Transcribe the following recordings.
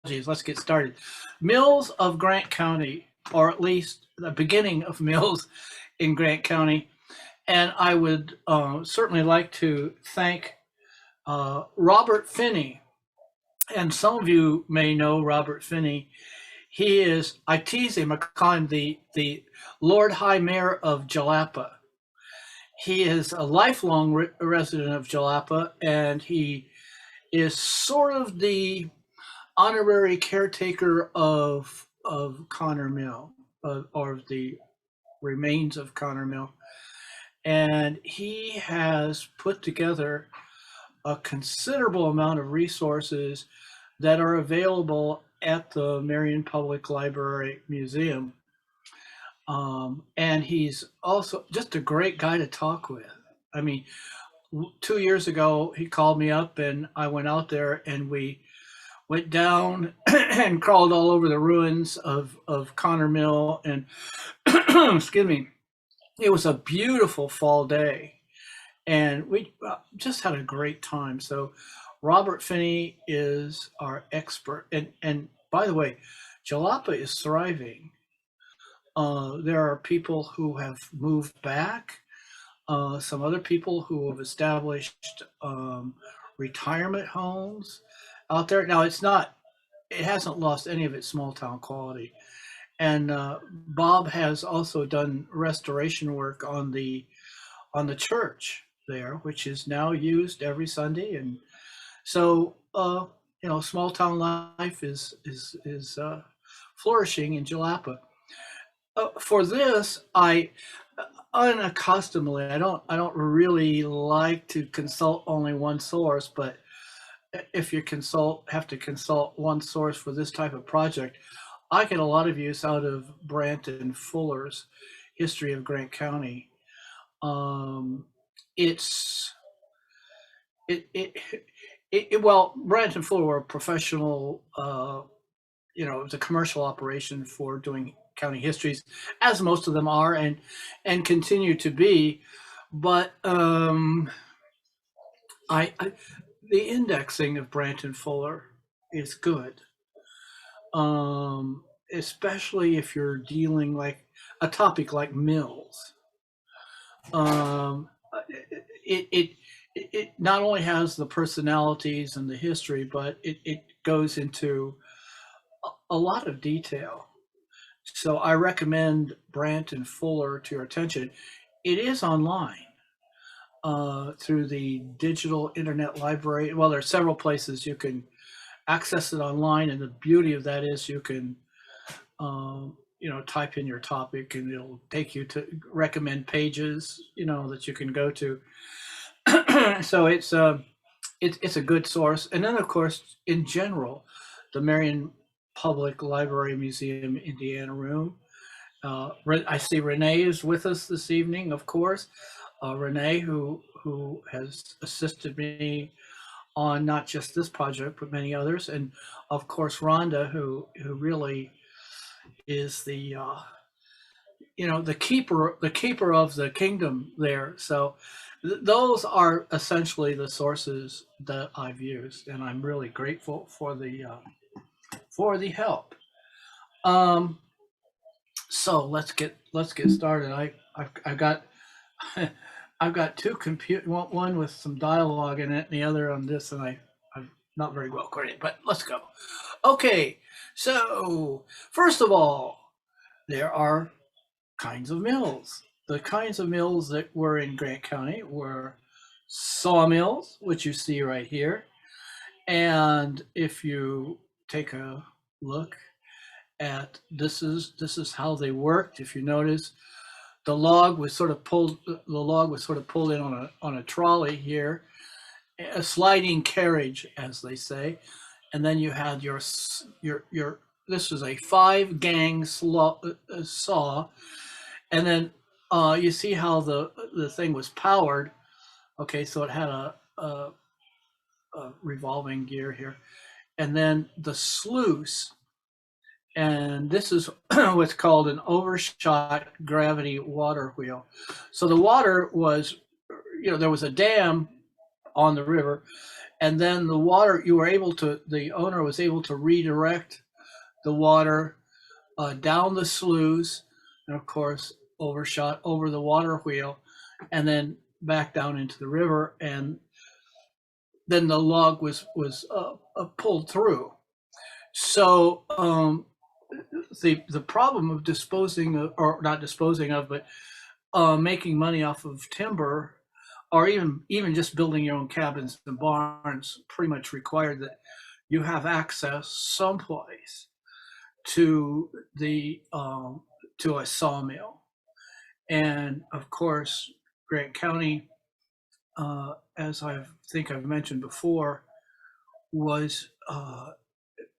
Let's get started. Mills of Grant County, or at least the beginning of Mills in Grant County. And I would certainly like to thank Robert Finney. And some of you may know Robert Finney. He is, I tease him, I call him the Lord High Mayor of Jalapa. He is a lifelong resident of Jalapa, and he is sort of the honorary caretaker of Connor Mill, or the remains of Connor Mill, and he has put together a considerable amount of resources that are available at the Marion Public Library Museum. And he's also just a great guy to talk with. I mean, 2 years ago, he called me up and I went out there and we went down and crawled all over the ruins of Connor Mill. And excuse me, it was a beautiful fall day. And we just had a great time. So Robert Finney is our expert. And by the way, Jalapa is thriving. There are people who have moved back, some other people who have established retirement homes out there. Now, it hasn't lost any of its small town quality. And Bob has also done restoration work on the church there, which is now used every Sunday. And so, small town life is flourishing in Jalapa. For this, I unaccustomedly, I don't really like to consult only one source, but if you have to consult one source for this type of project, I get a lot of use out of Branton Fuller's History of Grant County. It's well, Branton Fuller were a professional, it was a commercial operation for doing county histories, as most of them are and continue to be. But I the indexing of Branton Fuller is good, especially if you're dealing like a topic like mills. Um, it not only has the personalities and the history, but it goes into a lot of detail. So I recommend Branton Fuller to your attention. It is online through the digital internet library. Well, there are several places you can access it online, and the beauty of that is you can type in your topic and it'll take you to recommend pages that you can go to. So it's a good source. And then of course, in general, the Marion Public Library Museum Indiana Room. I see Renee is with us this evening, of course. Renee, who has assisted me on not just this project but many others, and of course Rhonda, who really is the keeper of the kingdom there. So those are essentially the sources that I've used, and I'm really grateful for the help. Um, so let's get started. I've got I've got two one with some dialogue in it, and the other on this, and I'm not very well coordinated. But let's go. Okay, so first of all, there are kinds of mills. The kinds of mills that were in Grant County were sawmills, which you see right here. And if you take a look at this is how they worked. If you notice, the log was sort of pulled in on a trolley here, a sliding carriage, as they say. And then you had your this was a 5-gang saw, and then you see how the thing was powered. Okay, so it had a revolving gear here, and then the sluice, and this is what's called an overshot gravity water wheel. So the water was, there was a dam on the river, and then the water, the owner was able to redirect the water down the sluice, and of course overshot over the water wheel, and then back down into the river, and then the log was pulled through. So the problem of disposing of, or not disposing of, but making money off of timber, or even just building your own cabins and barns, pretty much required that you have access someplace to the to a sawmill. And of course, Grant County, as I think I've mentioned before, was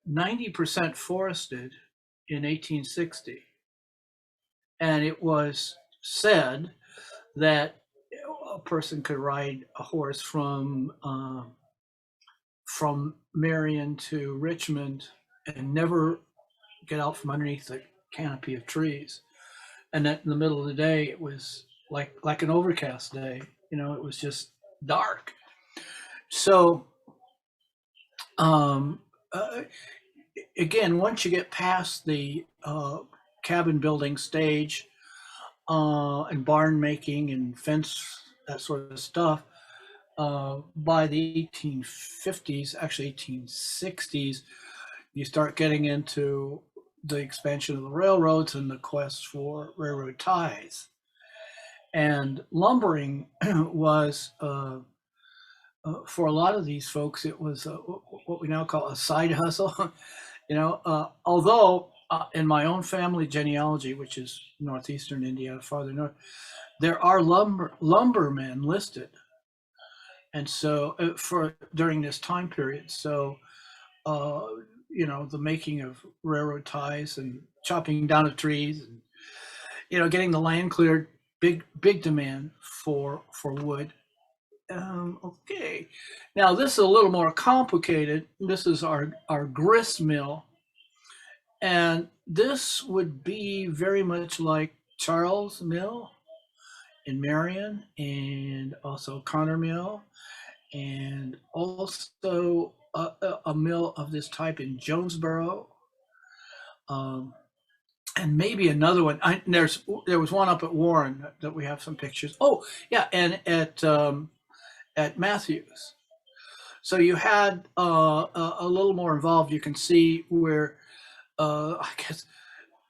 90% forested in 1860. And it was said that a person could ride a horse from Marion to Richmond and never get out from underneath the canopy of trees. And that in the middle of the day, it was like an overcast day. It was just dark. So again, once you get past the cabin building stage and barn making and fence, that sort of stuff, by the 1850s, actually 1860s, you start getting into the expansion of the railroads and the quest for railroad ties. And lumbering was, for a lot of these folks, it was what we now call a side hustle. Although in my own family genealogy, which is northeastern India, farther north, there are lumbermen listed. And so for during this time period, so the making of railroad ties and chopping down of trees, and getting the land cleared, big demand for wood. Okay, now this is a little more complicated. This is our grist mill, and this would be very much like Charles Mill in Marion, and also Connor Mill, and also a mill of this type in Jonesboro, and maybe another one. There was one up at Warren that we have some pictures. Oh, yeah, and at Matthews. So you had a little more involved. You can see where I guess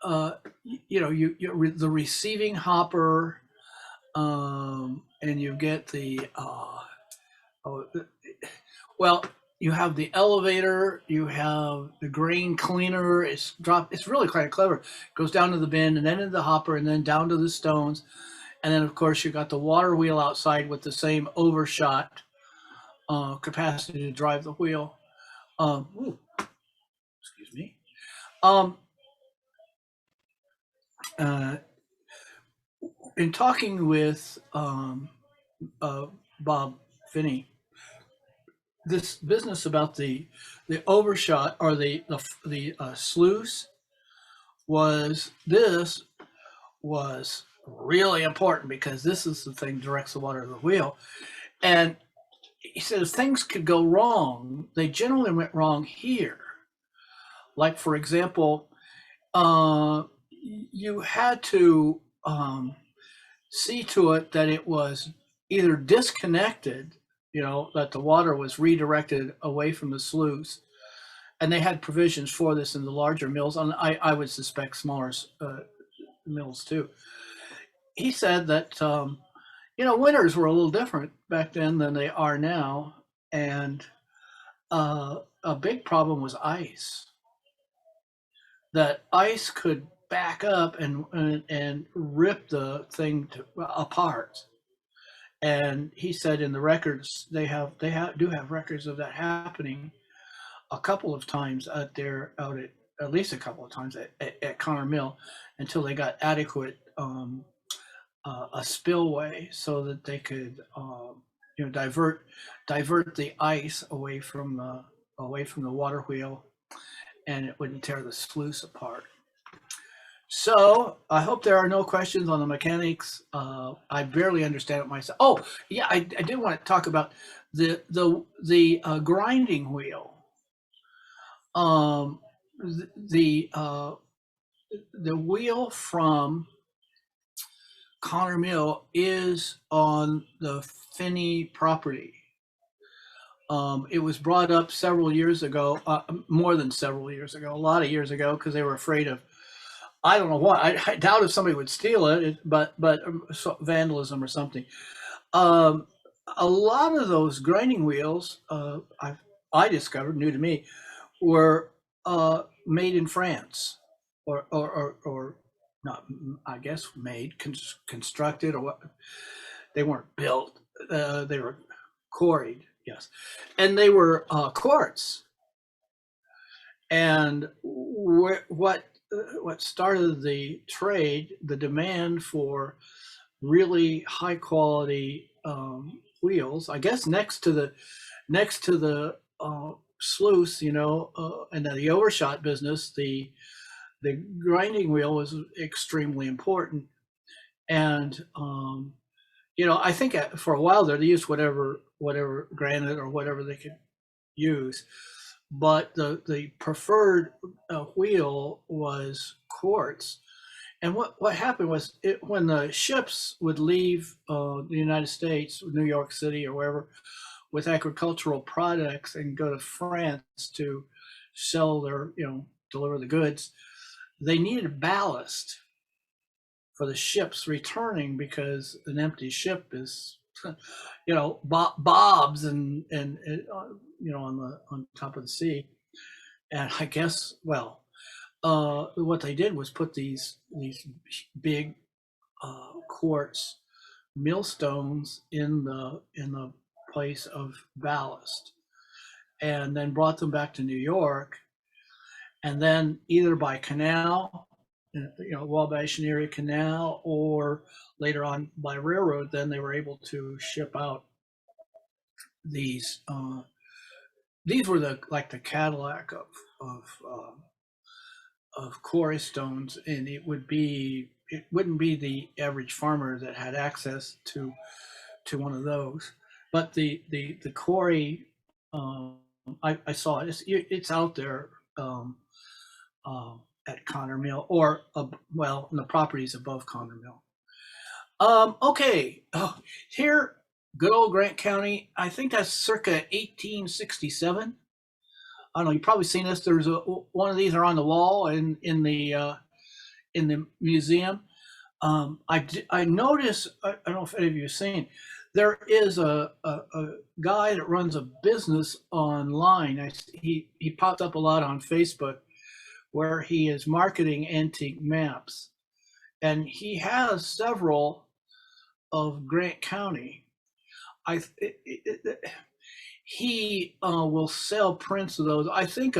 the receiving hopper, and you get the well, you have the elevator, you have the grain cleaner. It's really quite clever. It goes down to the bin and then into the hopper and then down to the stones. And then, of course, you got the water wheel outside with the same overshot capacity to drive the wheel. Excuse me. In talking with Bob Finney, this business about the overshot or the sluice was really important, because this is the thing that directs the water to the wheel. And he says things could go wrong. They generally went wrong here. Like, for example, you had to see to it that it was either disconnected, that the water was redirected away from the sluice. And they had provisions for this in the larger mills, and I would suspect smaller mills too. He said that winters were a little different back then than they are now, and a big problem was ice. That ice could back up and rip the thing apart. And he said in the records do have records of that happening a couple of times at least a couple of times at Connor Mill, until they got adequate a spillway so that they could divert the ice away from the water wheel, and it wouldn't tear the sluice apart. So I hope there are no questions on the mechanics. I barely understand it myself. Oh, yeah, I did want to talk about the grinding wheel. Um, the the wheel from Connor Mill is on the Finney property. It was brought up several years ago, more than several years ago, a lot of years ago, because they were afraid of, I don't know what. I doubt if somebody would steal it, but vandalism or something. Um, a lot of those grinding wheels, I discovered, new to me, were made in France, or not. I guess made, constructed, or what? They weren't built. They were quarried. Yes, and they were quartz. And what started the trade, the demand for really high quality wheels, I guess next to the sluice, and the overshot business, the grinding wheel was extremely important. And I think for a while there they used whatever granite or whatever they could use, but the preferred wheel was quartz. And what happened was, when the ships would leave the United States, New York City or wherever, with agricultural products and go to France to sell deliver the goods, they needed ballast for the ships returning, because an empty ship is, bobs on top of the sea. And I guess, well, what they did was put these big quartz millstones in the place of ballast, and then brought them back to New York, and then either by canal, Wabash and Erie Canal, or later on by railroad, then they were able to ship out these. These were the Cadillac of uh, of quarry stones, and it wouldn't be the average farmer that had access to one of those. But the quarry, I saw it. It's out there, uh, at Connor Mill, or well, in the properties above Connor Mill. Okay, here, good old Grant County. I think that's circa 1867. I don't know. You've probably seen this. There's one of these are on the wall in the museum. I notice. I don't know if any of you have seen. There is a guy that runs a business online. He pops up a lot on Facebook, where he is marketing antique maps, and he has several of Grant County. I He will sell prints of those. I think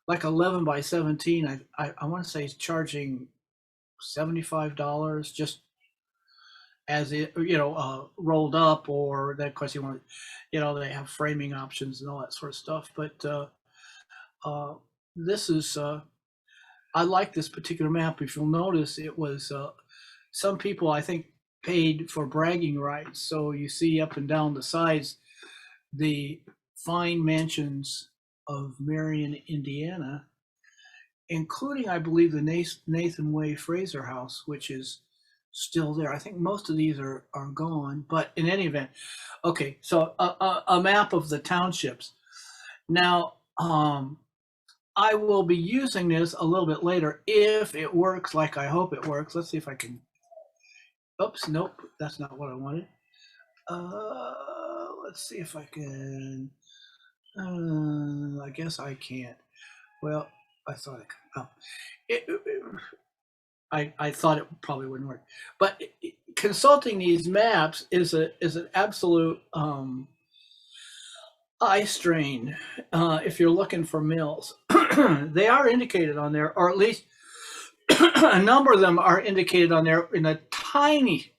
like 11 by 17. I want to say he's charging $75 just as it, rolled up, or that, of course, they have framing options and all that sort of stuff. But uh, this is I like this particular map. If you'll notice, it was some people, I think, paid for bragging rights. So you see up and down the sides the fine mansions of Marion, Indiana, including, I believe, the Nathan Way Fraser House, which is still there. I think most of these are gone, but in any event, okay. So a map of the townships. Now, I will be using this a little bit later if it works like I hope it works. Let's see if I can. Oops, nope, that's not what I wanted. Let's see if I can. I guess I can't. Well, I thought I could. Oh. I thought it probably wouldn't work, but consulting these maps is an absolute eye strain if you're looking for mills. They are indicated on there, or at least a number of them are indicated on there in the tiniest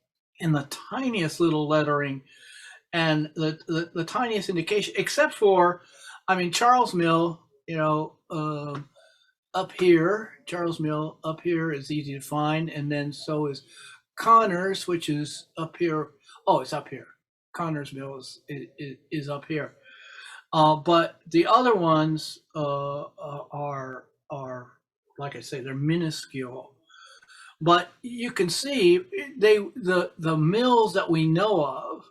little lettering, and the tiniest indication, except for, I mean, Charles Mill, up here, Charles Mill up here is easy to find, and then so is Connors, which is up here. Oh, it's up here. Connors Mill is up here. But the other ones are like I say, they're minuscule. But you can see the mills that we know of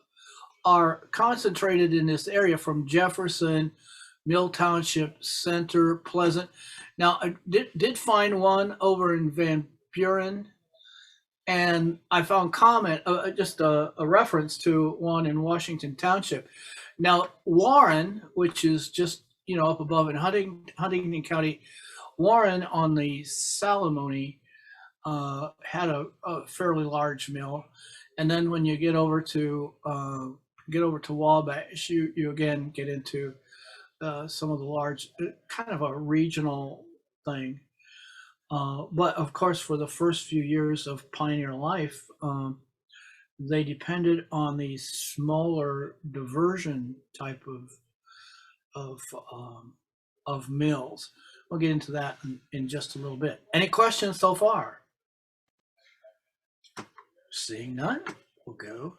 are concentrated in this area from Jefferson, Mill Township, Center, Pleasant. Now, I did find one over in Van Buren, and I found comment, just a reference to one in Washington Township. Now, Warren, which is just up above in Huntington County, Warren on the Salamone had a fairly large mill, and then when you get over to Wabash, you again get into some of the large, kind of a regional thing. But of course, for the first few years of pioneer life, they depended on these smaller diversion type of of mills. We'll get into that in just a little bit. Any questions so far? Seeing none, we'll go.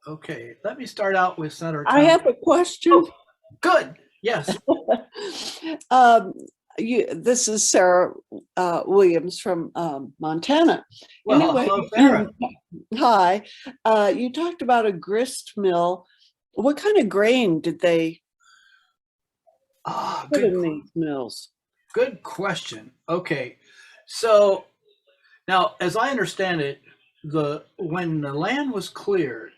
Okay, let me start out with Senator. I have a question. Oh, good. Yes. This is Sarah Williams from Montana. Well, Anyway, hello, Sarah. Hi. You talked about a grist mill. What kind of grain did they put in these mills? Good question. Okay, so now, as I understand it, when the land was cleared,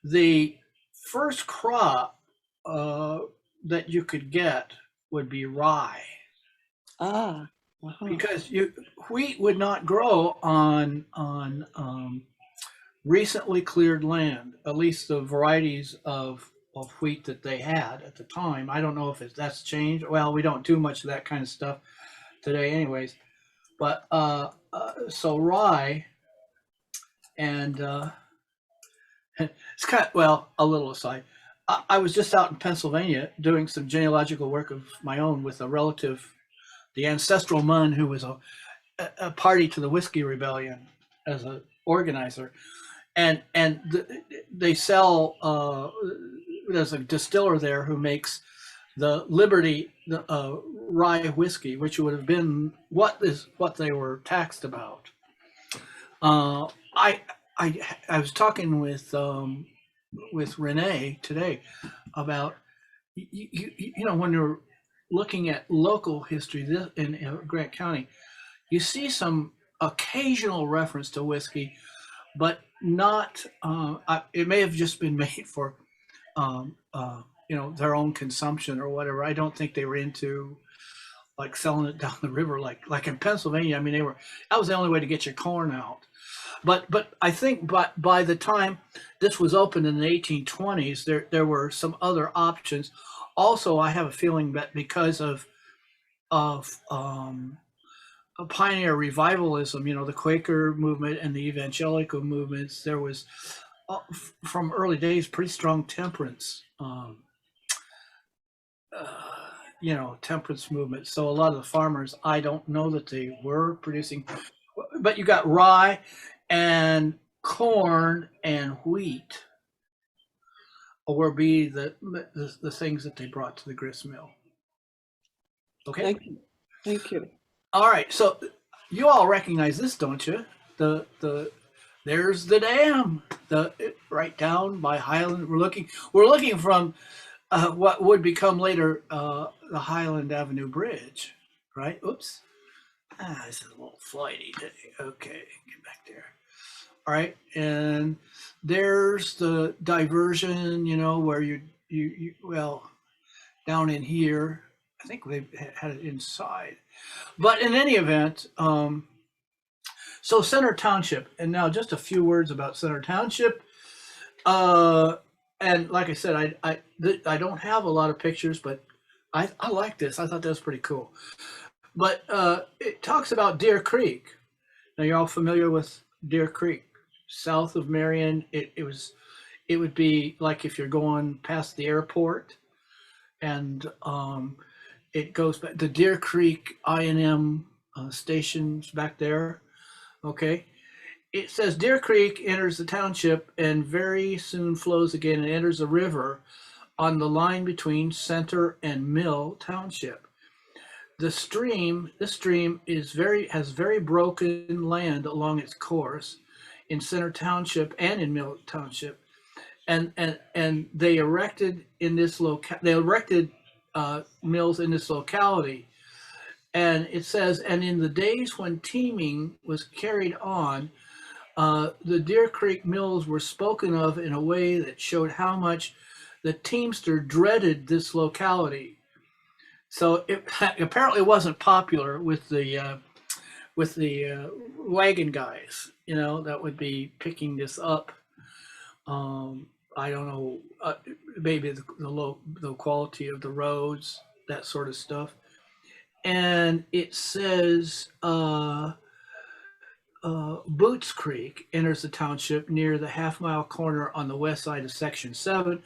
the first crop that you could get would be rye. Because wheat would not grow on recently cleared land, at least the varieties of wheat that they had at the time. I don't know if that's changed. Well, we don't do much of that kind of stuff today anyways. But so rye, and it's kind of, well, a little aside. I was just out in Pennsylvania doing some genealogical work of my own with a relative, the ancestral Munn, who was a party to the Whiskey Rebellion as an organizer. And they sell, there's a distiller there who makes the Liberty rye whiskey, which would have been what they were taxed about. I was talking with Renee today about when you're looking at local history in Grant County, you see some occasional reference to whiskey, but not. It may have just been made for their own consumption or whatever. I don't think they were into like selling it down the river like in Pennsylvania. I mean, that was the only way to get your corn out. But I think by the time this was opened in the 1820s, there were some other options. Also, I have a feeling that because of pioneer revivalism, the Quaker movement and the evangelical movements, there was from early days pretty strong temperance. Temperance movement. So a lot of the farmers, I don't know that they were producing, but you got rye and corn and wheat will be the things that they brought to the grist mill. Okay. Thank you. All right. So you all recognize this, don't you? There's the dam, right down by Highland. We're looking from what would become later the Highland Avenue Bridge, right? Oops. This is a little flighty today. Okay, get back there. All right, and there's the diversion, where you down in here. I think they had it inside. But in any event, so Center Township, and now just a few words about Center Township. And like I said, I don't have a lot of pictures, but I like this. I thought that was pretty cool. But it talks about Deer Creek. Now you're all familiar with Deer Creek, south of Marion. It would be like if you're going past the airport, and it goes back the Deer Creek I&M stations back there. Okay, it says Deer Creek enters the township and very soon flows again and enters the river on the line between Center and Mill Township. This stream has very broken land along its course in Center Township and in Mill Township, and they erected mills in this locality. And it says, and in the days when teaming was carried on, the Deer Creek mills were spoken of in a way that showed how much the teamster dreaded this locality. So it apparently wasn't popular with the wagon guys, that would be picking this up. I don't know, maybe the quality of the roads, that sort of stuff. And it says Boots Creek enters the township near the half-mile corner on the west side of Section 7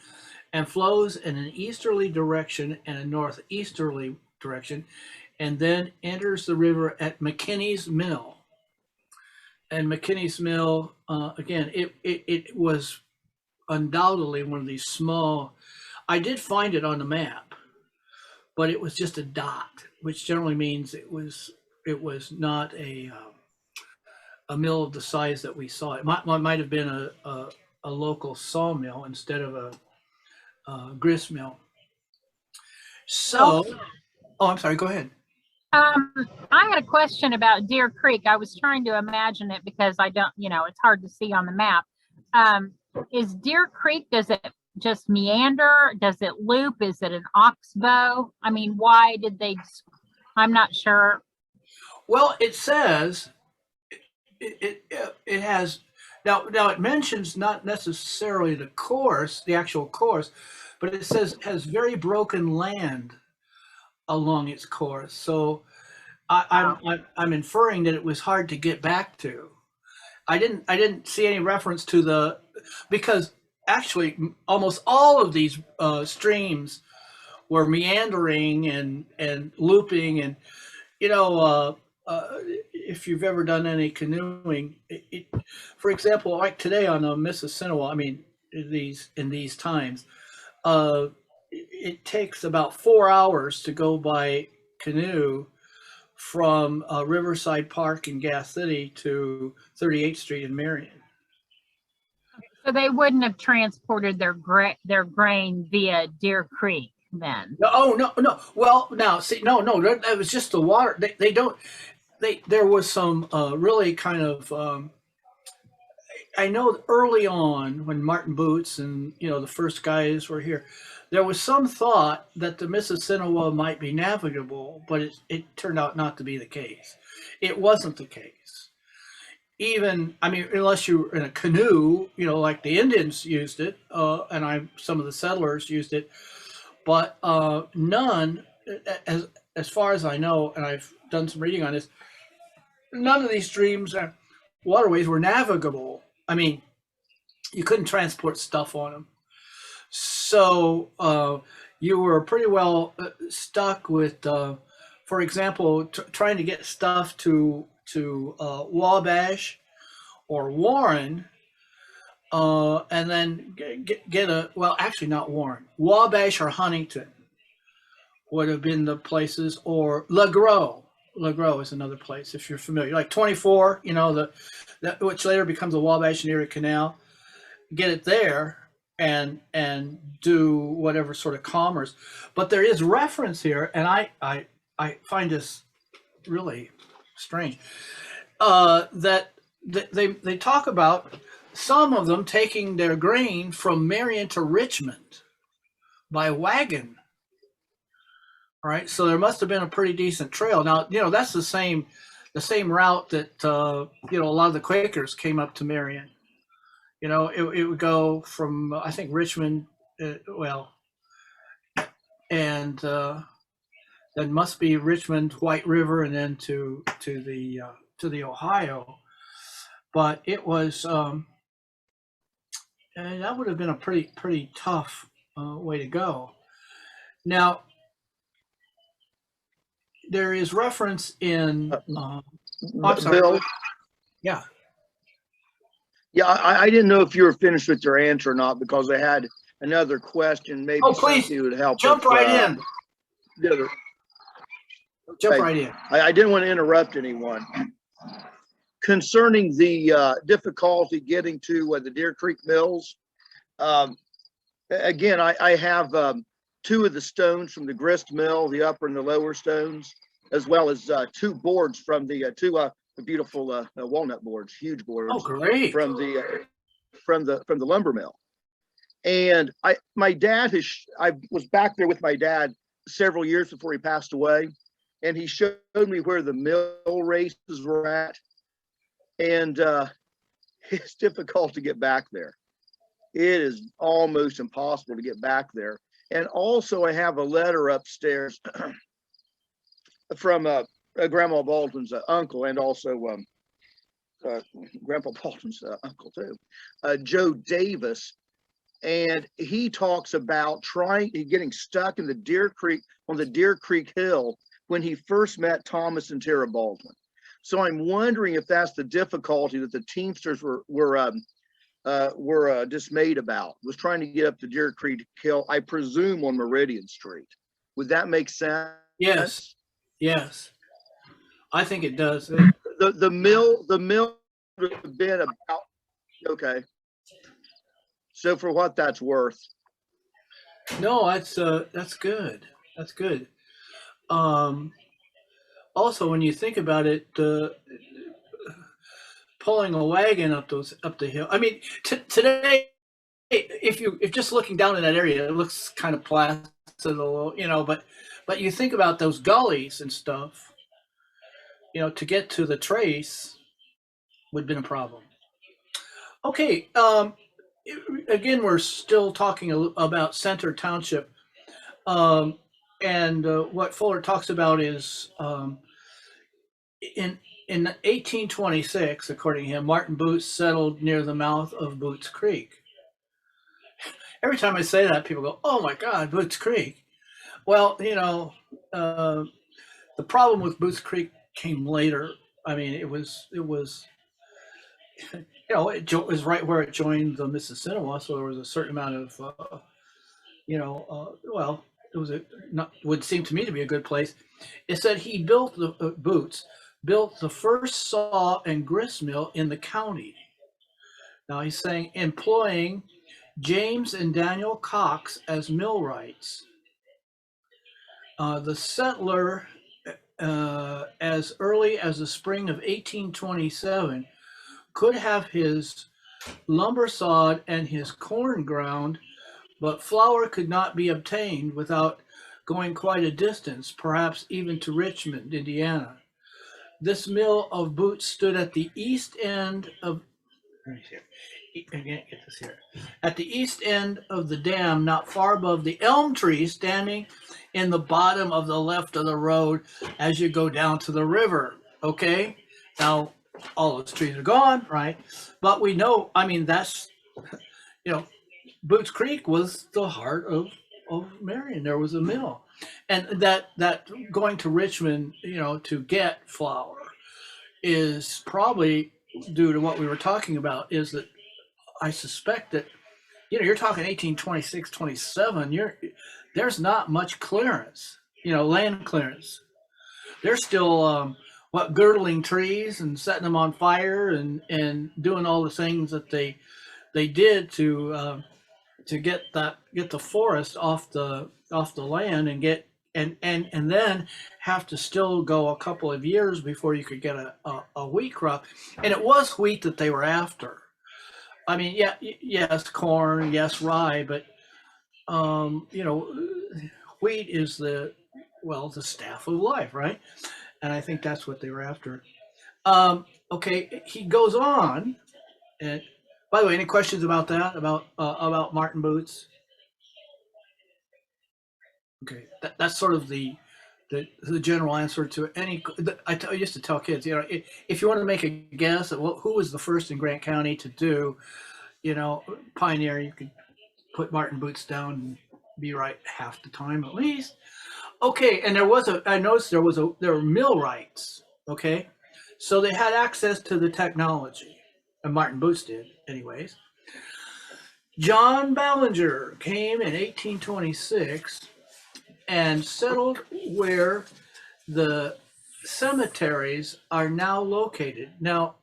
and flows in an easterly direction and a northeasterly direction, and then enters the river at McKinney's Mill. And McKinney's Mill, again, it was undoubtedly one of these small. I did find it on the map, but it was just a dot, which generally means it was not a mill of the size that we saw. It might have been a local sawmill instead of a grist mill. So, oh, I'm sorry. Go ahead. I had a question about Deer Creek. I was trying to imagine it because I don't, it's hard to see on the map. Is Deer Creek, does it just meander? Does it loop? Is it an oxbow? I mean, why did they? I'm not sure. Well, it says it has now it mentions not necessarily the actual course, but it says it has very broken land along its course. So I'm inferring that it was hard to get back to. I didn't see any reference to because actually almost all of these streams were meandering and looping, and if you've ever done any canoeing, for example, like today on the Mississinawa, I mean in these times, it takes about 4 hours to go by canoe from Riverside Park in Gas City to 38th Street in Marion. So they wouldn't have transported their grain via Deer Creek then? No. Well, now see, no, that was just the water. There was some really kind of. I know early on when Martin Boots and the first guys were here, there was some thought that the Mississinawa might be navigable, but it turned out not to be the case. It wasn't the case. Even, I mean, unless you were in a canoe, like the Indians used it, and some of the settlers used it, but none, as far as I know, and I've done some reading on this, none of these streams and waterways were navigable. I mean, you couldn't transport stuff on them. So you were pretty well stuck with, for example, trying to get stuff to Wabash or Warren, and then actually not Warren, Wabash or Huntington would have been the places, or LaGros. LaGros is another place if you're familiar, like 24, which later becomes the Wabash and Erie Canal. Get it there and do whatever sort of commerce. But there is reference here, and I find this really strange, that they talk about some of them taking their grain from Marion to Richmond by wagon. All right, so there must have been a pretty decent trail. Now, that's the same route that a lot of the Quakers came up to Marion. It would go from I think Richmond, and then must be Richmond, White River, and then to the Ohio. But it was and that would have been a pretty tough way to go. Now, there is reference in. I'm sorry. Bill, Yeah. yeah, I didn't know if you were finished with your answer or not because I had another question. Maybe Oh, please, something would help. jump right in. The other, Jump okay. right in. I didn't want to interrupt anyone. Concerning the difficulty getting to the Deer Creek Mills, again, I have two of the stones from the grist mill, the upper and the lower stones, as well as two boards from the the beautiful walnut boards, huge boards. Oh, great. From the lumber mill. And my dad I was back there with my dad several years before he passed away, and he showed me where the mill races were at, and it's difficult to get back there. It is almost impossible to get back there. And also I have a letter upstairs from Grandma Baldwin's uncle, and also Grandpa Baldwin's uncle too, Joe Davis. And he talks about getting stuck in the Deer Creek, on the Deer Creek Hill, when he first met Thomas and Tara Baldwin. So I'm wondering if that's the difficulty that the Teamsters were dismayed about, was trying to get up the Deer Creek Hill, I presume on Meridian Street. Would that make sense? Yes. Yes. I think it does. The mill would have been about, okay. So for what that's worth. No, that's good. That's good. Also, when you think about it, pulling a wagon up the hill. I mean, today, if just looking down in that area, it looks kind of placid, a little, but you think about those gullies and stuff, to get to the trace would have been a problem. Okay. Again, we're still talking about Center Township. And what Fuller talks about is in 1826, according to him, Martin Boots settled near the mouth of Boots Creek. Every time I say that, people go, "Oh my God, Boots Creek." Well, the problem with Boots Creek came later. I mean, it was it was right where it joined the Mississippi, so there was a certain amount of well, it was would seem to me to be a good place. It said he built Boots built the first saw and grist mill in the county. Now he's saying employing James and Daniel Cox as millwrights. The settler, as early as the spring of 1827, could have his lumber sawed and his corn ground, but flour could not be obtained without going quite a distance, perhaps even to Richmond, Indiana. This mill of Boots stood at the east end of, let me see here. I can't get this here. At the east end of the dam, not far above the elm tree standing in the bottom of the left of the road as you go down to the river. Okay, now all those trees are gone, right? But we know, I mean, that's, Boots Creek was the heart of Marion. There was a mill, and that going to Richmond, to get flour, is probably due to what we were talking about. Is that I suspect that you're talking 1826, 27. There's not much clearance, land clearance. They're still girdling trees and setting them on fire and doing all the things that they did to get the forest off the land and get and then have to still go a couple of years before you could get a wheat crop. And it was wheat that they were after. I mean, yes, corn, yes, rye, but wheat is the staff of life, right? And I think that's what they were after. Okay, he goes on, and by the way, any questions about that? About Martin Boots? Okay, that's sort of the general answer to any. I used to tell kids, if you want to make a guess at who was the first in Grant County to do, pioneer, you could put Martin Boots down and be right half the time at least. Okay, and I noticed there were millwrights. Okay, so they had access to the technology, and Martin Booth did, anyways. John Ballinger came in 1826 and settled where the cemeteries are now located. Now,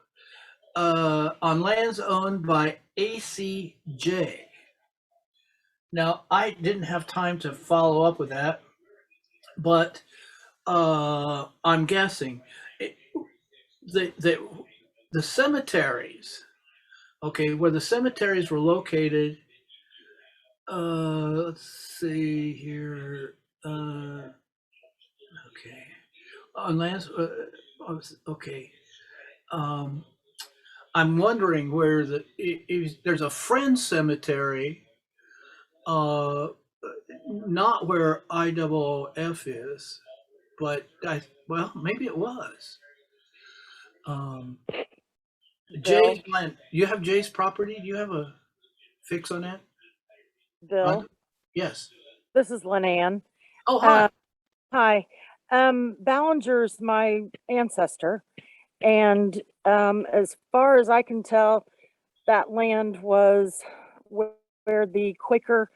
on lands owned by ACJ. Now, I didn't have time to follow up with that, but I'm guessing it, the the cemeteries, okay, where the cemeteries were located. Let's see here. Okay, on lands. Okay. Um, I'm wondering where there's a Friends cemetery, uh, not where IOOF is, but well, maybe it was. Um, Bill, Jay's land. You have Jay's property? Do you have a fix on that? Bill, Yes. this is Lynn Oh, Ann. hi. Hi. Ballinger's my ancestor, and as far as I can tell, that land was where the Quaker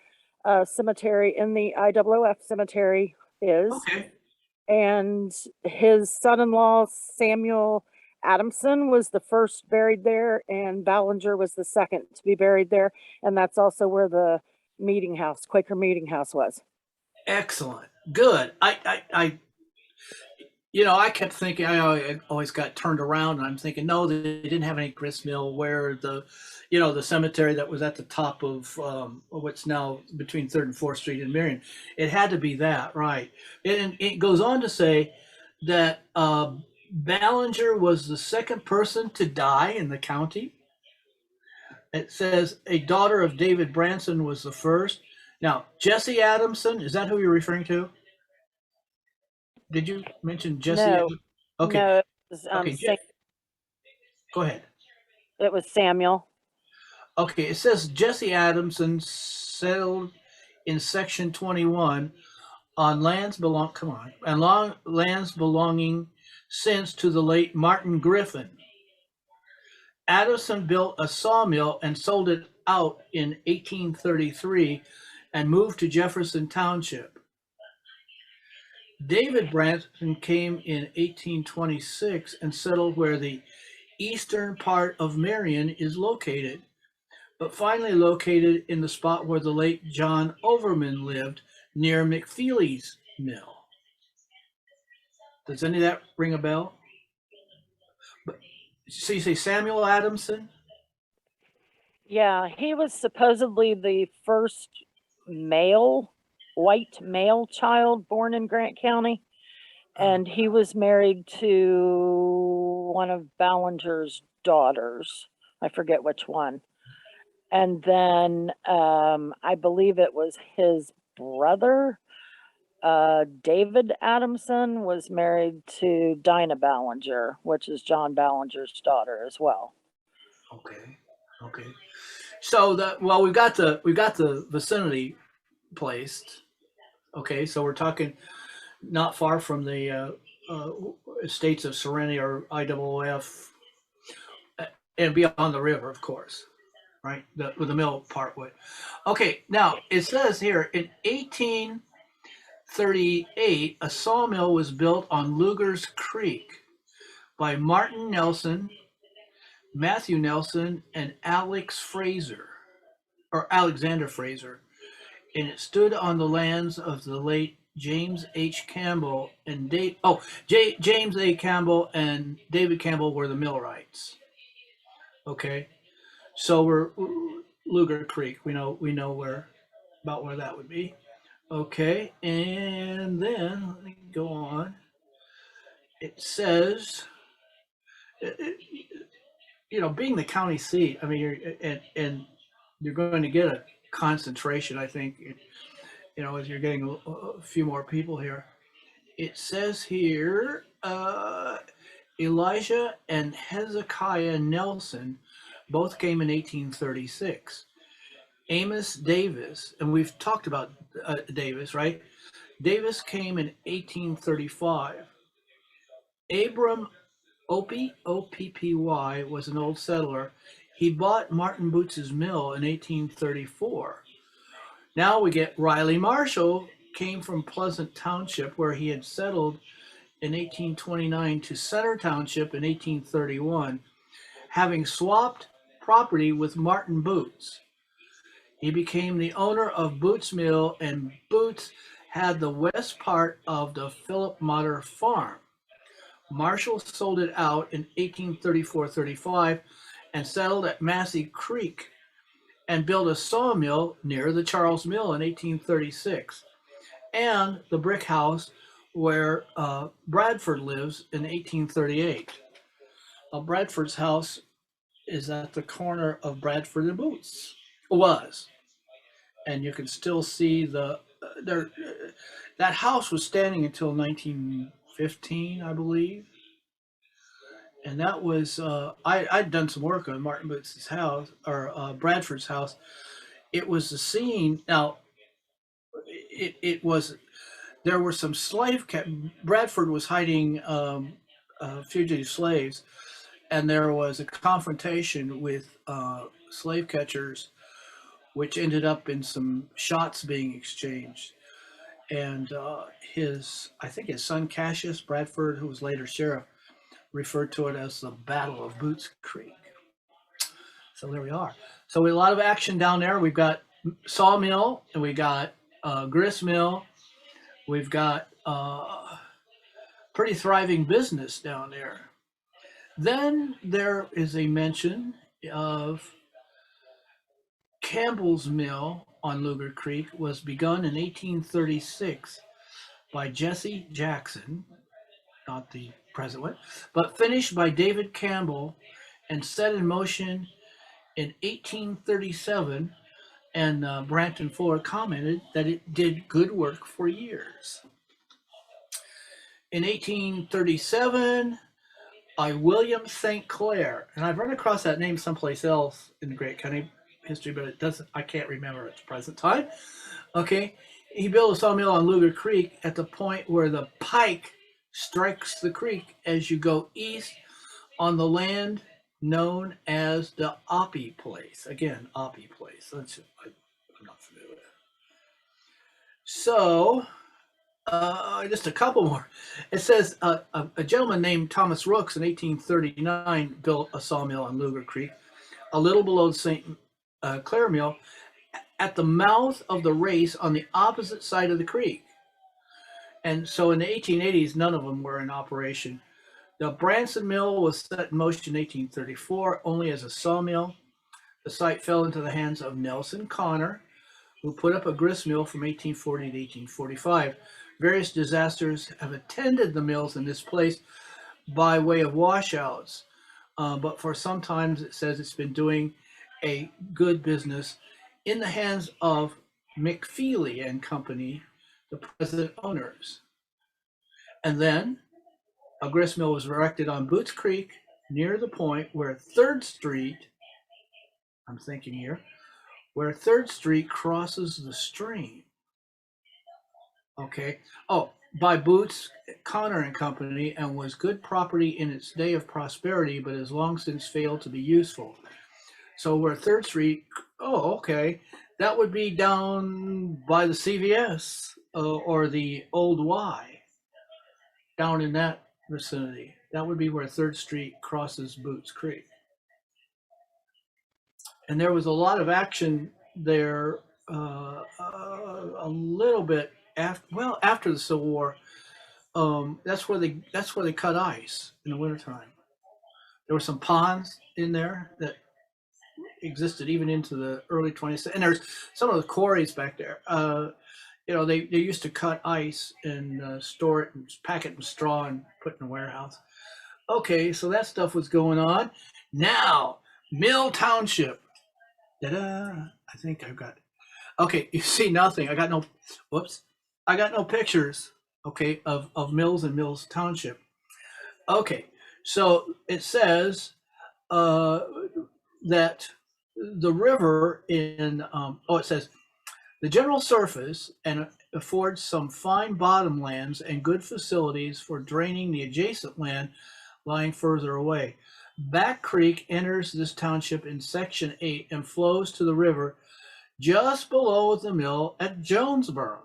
cemetery in the IOOF cemetery is, Okay. and his son-in-law Samuel Adamson was the first buried there, and Ballinger was the second to be buried there, and that's also where the meeting house, Quaker meeting house, was. Excellent. Good. I kept thinking, I always got turned around, and I'm thinking, no, they didn't have any grist mill where the cemetery that was at the top of what's now between 3rd and 4th Street in Marion. It had to be that, right? And it goes on to say that Ballinger was the second person to die in the county. It says a daughter of David Branson was the first. Now, Jesse Adamson, is that who you're referring to? Did you mention Jesse? No, Okay, no, it was, okay, go ahead. it was Samuel. Okay, it says Jesse Adamson settled in section 21 on lands belonging since to the late Martin Griffin. Adamson built a sawmill and sold it out in 1833 and moved to Jefferson Township. David Branson came in 1826 and settled where the eastern part of Marion is located, but finally located in the spot where the late John Overman lived near McFeely's mill. Does any of that ring a bell? So you say Samuel Adamson? Yeah, he was supposedly the first white male child born in Grant County. And he was married to one of Ballinger's daughters. I forget which one. And then I believe it was his brother, David Adamson, was married to Dinah Ballinger, which is John Ballinger's daughter as well. Okay. Okay. So we've got the vicinity placed. Okay, so we're talking not far from the estates of Serenity or IOOF, and beyond the river, of course, right? The mill part would. Okay, now it says here in 1838, a sawmill was built on Lugar's Creek by Martin Nelson, Matthew Nelson, and Alexander Fraser, and it stood on the lands of the late James H. Campbell and James A. Campbell and David Campbell were the millwrights. Okay, so we're Lugar Creek. We know where that would be. Okay, and then let me go on. It says, being the county seat. I mean, and you're going to get a concentration. I think, as you're getting a few more people here. It says here, Elijah and Hezekiah Nelson both came in 1836. Amos Davis, and we've talked about Davis, right? Davis came in 1835. Abram Opie, Oppy, was an old settler. He bought Martin Boots's mill in 1834. Now we get Riley Marshall came from Pleasant Township, where he had settled in 1829, to Center Township in 1831, having swapped property with Martin Boots. He became the owner of Boots Mill, and Boots had the west part of the Philip Motter farm. Marshall sold it out in 1834-35 and settled at Massey Creek and built a sawmill near the Charles Mill in 1836 and the brick house where Bradford lives in 1838. Bradford's house is at the corner of Bradford and Boots. Was. And you can still see that house was standing until 1915, I believe. And that was, I'd done some work on Martin Boots's house, or Bradford's house. It was the scene. Now, it was, there were some Bradford was hiding fugitive slaves, and there was a confrontation with slave catchers, which ended up in some shots being exchanged. And I think his son Cassius Bradford, who was later sheriff, referred to it as the Battle of Boots Creek. So there we are. So we have a lot of action down there. We've got sawmill, and we got grist mill. We've got pretty thriving business down there. Then there is a mention of Campbell's Mill on Lugar Creek was begun in 1836 by Jesse Jackson, not the present one, but finished by David Campbell and set in motion in 1837. And Branton Fuller commented that it did good work for years. In 1837, William St. Clair, and I've run across that name someplace else in the Great County history, but I can't remember at the present time. Okay, he built a sawmill on Lugar Creek at the point where the pike strikes the creek as you go east on the land known as the Oppy Place. Again, Oppy Place. I'm not familiar with that. So, just a couple more. It says a gentleman named Thomas Rooks in 1839 built a sawmill on Lugar Creek, a little below St. Clair Mill, at the mouth of the race on the opposite side of the creek. And so in the 1880s, none of them were in operation. The Branson Mill was set in motion in 1834 only as a sawmill. The site fell into the hands of Nelson Connor, who put up a grist mill from 1840 to 1845. Various disasters have attended the mills in this place by way of washouts, but for some times it says it's been doing a good business in the hands of McFeely and Company, the present owners. And then a grist mill was erected on Boots Creek near the point where 3rd Street, I'm thinking here, where 3rd Street crosses the stream. Okay. Oh, by Boots, Connor and Company, and was good property in its day of prosperity, but has long since failed to be useful. So where 3rd Street, oh, okay, that would be down by the CVS or the Old Y, down in that vicinity. That would be where 3rd Street crosses Boots Creek. And there was a lot of action there a little bit after the Civil War. That's where they cut ice in the wintertime. There were some ponds in there that existed even into the early 20th, and there's some of the quarries back there. They used to cut ice and store it and pack it in straw and put it in a warehouse. Okay, so that stuff was going on. Now, Mill Township. I think I've got. Okay, you see nothing. I got no pictures. Okay, of mills and Mills Township. Okay, so it says that the river in, it says the general surface and affords some fine bottomlands and good facilities for draining the adjacent land lying further away. Back Creek enters this township in Section 8 and flows to the river just below the mill at Jonesboro.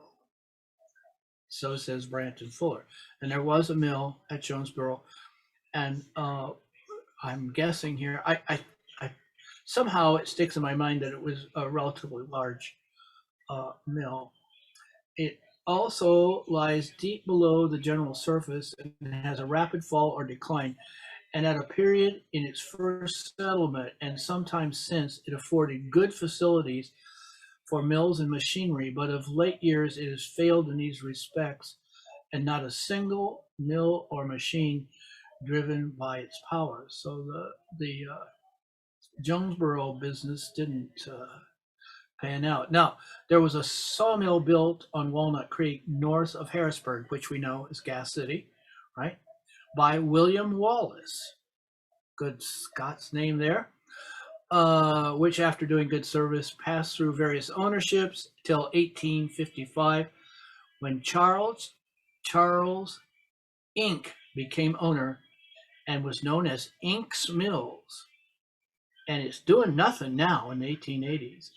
So says Branton Fuller. And there was a mill at Jonesboro. And I'm guessing here, I somehow it sticks in my mind that it was a relatively large mill. It also lies deep below the general surface and has a rapid fall or decline. And at a period in its first settlement and sometimes since, it afforded good facilities for mills and machinery, but of late years it has failed in these respects, and not a single mill or machine driven by its power. So the Jonesboro business didn't pan out. Now, there was a sawmill built on Walnut Creek north of Harrisburg, which we know is Gas City, right? By William Wallace. Good Scots name there. Which after doing good service passed through various ownerships till 1855 when Charles Inc. became owner and was known as Inck's Mills. And it's doing nothing now in the 1880s.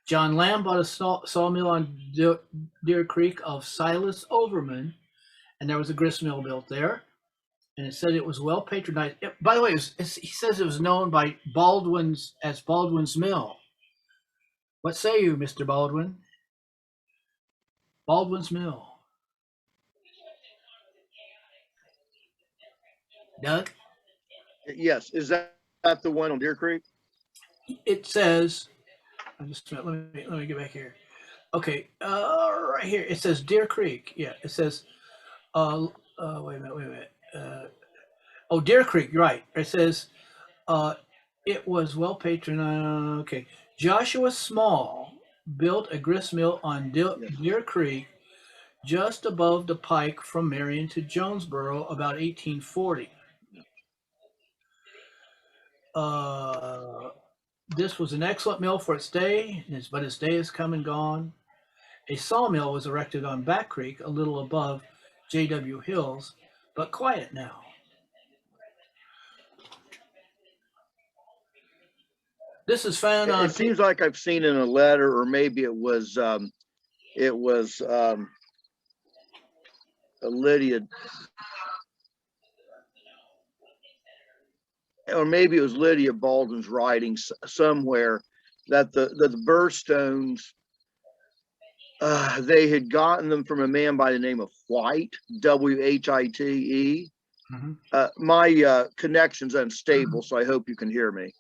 John Lamb bought a sawmill on Deer Creek of Silas Overman, and there was a grist mill built there. And it said it was well patronized. By the way, he says it was known by Baldwin's as Baldwin's Mill. What say you, Mr. Baldwin? Baldwin's Mill. Doug? Yes, is that the one on Deer Creek? It says, let me get back here. Okay, right here it says Deer Creek. Yeah, it says. Wait a minute. Deer Creek, right? It says it was well patronized. Okay, Joshua Small built a grist mill on Deer Creek, just above the pike from Marion to Jonesboro, about 1840. This was an excellent mill for its day, but its day has come and gone. A sawmill was erected on Back Creek, a little above J.W. Hills, but quiet now. This is found on. It seems like I've seen in a letter, or maybe it was Lydia, or maybe it was Lydia Baldwin's writing somewhere that the birthstones, they had gotten them from a man by the name of White, W-H-I-T-E. Mm-hmm. My connection's unstable, so I hope you can hear me.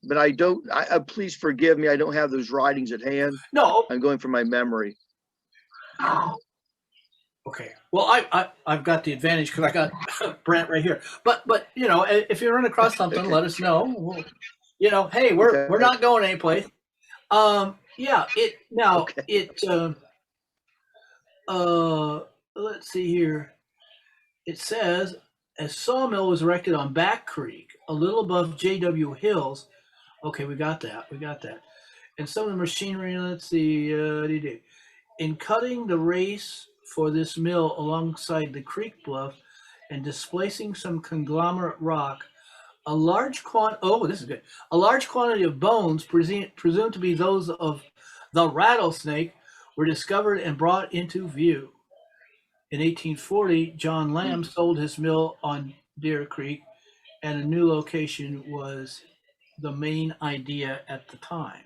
But I don't, please forgive me, I don't have those writings at hand. No. I'm going from my memory. Okay. Well, I've got the advantage because I got Brent right here. But if you run across something, let us know. Hey, we're not going anyplace. Let's see here. It says a sawmill was erected on Back Creek, a little above J.W. Hills. Okay, we got that. And some of the machinery, let's see, in cutting the race for this mill alongside the creek bluff and displacing some conglomerate rock, a large quantity of bones presumed to be those of the rattlesnake were discovered and brought into view. In 1840, John Lamb sold his mill on Deer Creek, and a new location was the main idea at the time.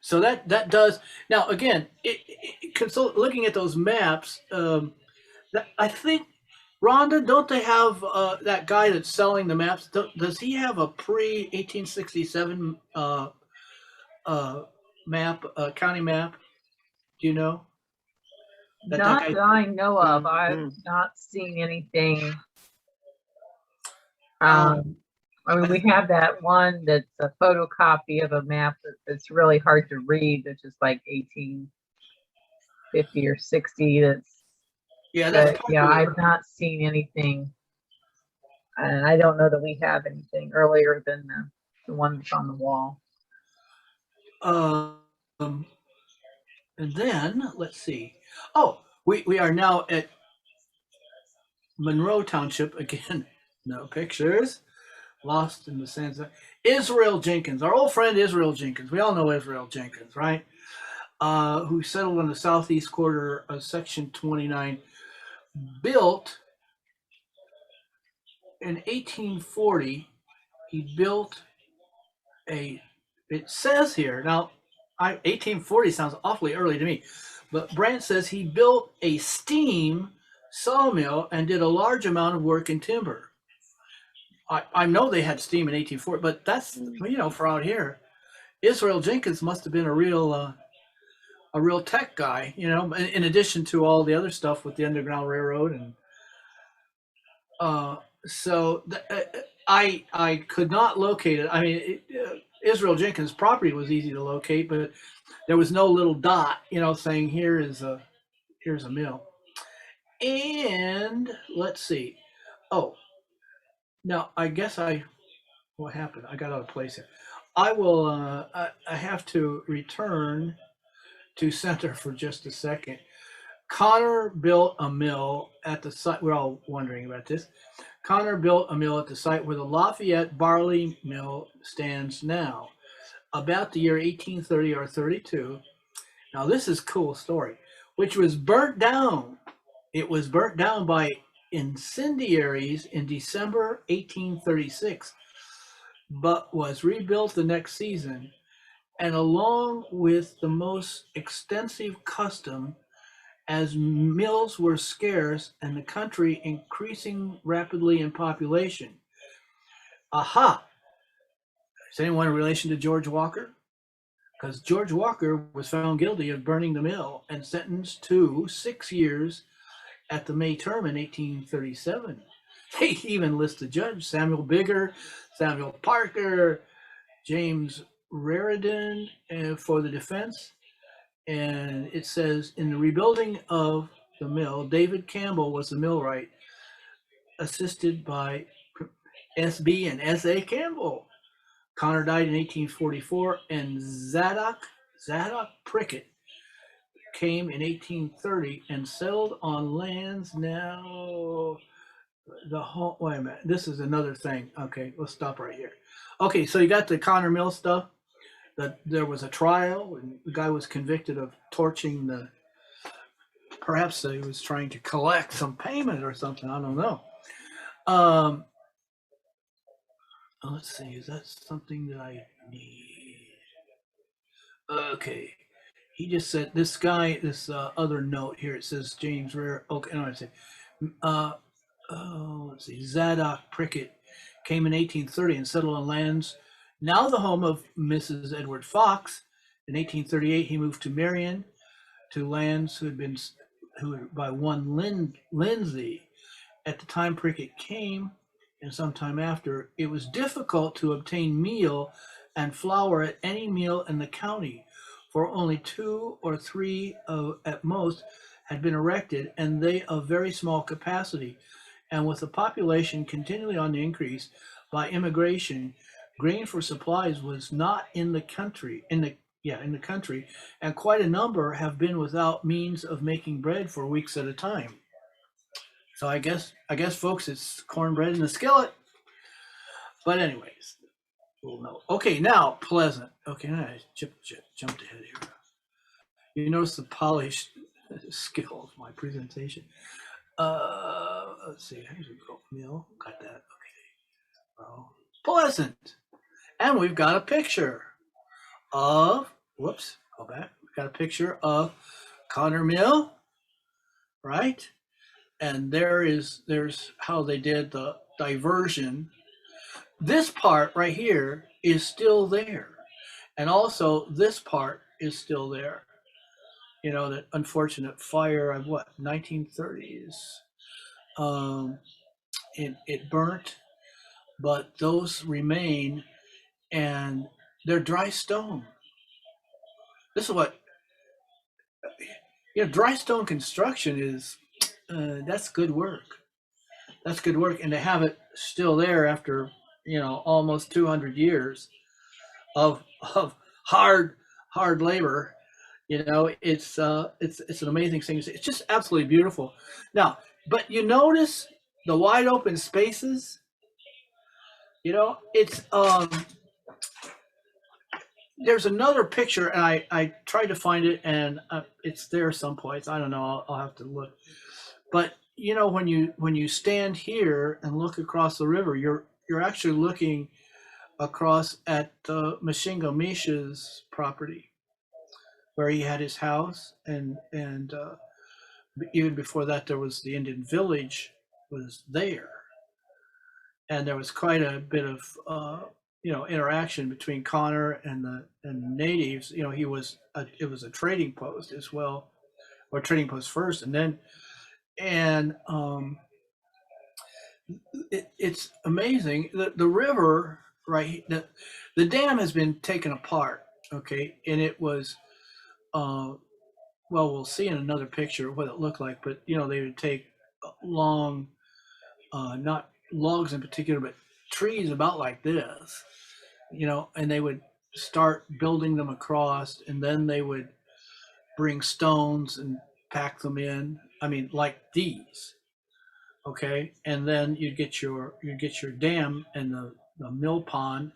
So that does now again. Looking at those maps, I think Rhonda, don't they have that guy that's selling the maps? Does he have a pre-1867 map, county map? Do you know? Not that I know of. I've not seen anything. We have that one that's a photocopy of a map that's really hard to read, which is like 1850 or 60. I've not seen anything, and I don't know that we have anything earlier than the one that's on the wall. And then let's see. Oh, we are now at Monroe Township again. No pictures. Lost in the sands. Israel Jenkins, our old friend Israel Jenkins. We all know Israel Jenkins, right? Who settled on the southeast quarter of Section 29, built in 1840. He built a. It says here now, 1840 sounds awfully early to me, but Brant says he built a steam sawmill and did a large amount of work in timber. I know they had steam in 1840, but that's, for out here. Israel Jenkins must have been a real tech guy, in addition to all the other stuff with the Underground Railroad. And I could not locate it. I mean, Israel Jenkins' property was easy to locate, but there was no little dot, saying here's a mill. And let's see. Oh, now I guess what happened? I got out of place here. I will. I have to return to center for just a second. Connor built a mill at the site. We're all wondering about this. Connor built a mill at the site where the Lafayette barley mill stands now, about the year 1830 or 32. Now this is a cool story, which was burnt down. It was burnt down by incendiaries in December 1836, but was rebuilt the next season, and along with the most extensive custom, as mills were scarce and the country increasing rapidly in population. Aha! Is anyone in relation to George Walker? Because George Walker was found guilty of burning the mill and sentenced to 6 years at the May term in 1837. They even list the judge: Samuel Bigger, Samuel Parker, James Raridan for the defense. And it says, in the rebuilding of the mill, David Campbell was the millwright, assisted by S.B. and S.A. Campbell. Connor died in 1844, and Zadok Prickett came in 1830 and settled on lands now the whole. Wait a minute, this is another thing. Okay, let's stop right here. Okay, so you got the Connor Mill stuff. That there was a trial and the guy was convicted of torching perhaps he was trying to collect some payment or something. I don't know. Let's see, is that something that I need? Okay. He just said, this guy, this other note here, it says James Rare. Okay, no, I say, let's see, Zadok Prickett came in 1830 and settled on lands now the home of Mrs. Edward Fox. In 1838, he moved to Marion, to lands who by one Lindsay. At the time Prickett came, and sometime after, it was difficult to obtain meal and flour at any mill in the county, for only 2 or 3 at most had been erected, and they of very small capacity. And with the population continually on the increase by immigration, grain for supplies was not in the country, and quite a number have been without means of making bread for weeks at a time. So I guess folks, it's cornbread in the skillet. But anyways, we'll know. Okay, now Pleasant. Okay, I jumped ahead here. You notice the polished skill of my presentation. Let's see. Here's a mill. Got that. Okay. Pleasant. And we've got a picture of, whoops, go back. We've got a picture of Connor Mill, right? And there's how they did the diversion. This part right here is still there. And also this part is still there. You know, that unfortunate fire of 1930s. It burnt, but those remain, and they're dry stone. This is what, dry stone construction is, that's good work. That's good work. And to have it still there after, almost 200 years of hard labor, You know, it's an amazing thing. It's just absolutely beautiful. Now, but you notice the wide open spaces. You know, it's there's another picture, and I tried to find it, and it's there someplace. I don't know. I'll have to look. But you know, when you stand here and look across the river, you're actually looking across at Mashingo Misha's property, where he had his house, and even before that, there was the Indian village was there, and there was quite a bit of interaction between Connor and the natives. You know, it was a trading post as well, or trading post first, and then and it's amazing the river, right? The dam has been taken apart, okay, and it was well, we'll see in another picture what it looked like, but you know, they would take long, not logs in particular, but trees about like this, you know, and they would start building them across, and then they would bring stones and pack them in. I mean, like these, okay, and then you get your dam and the mill pond,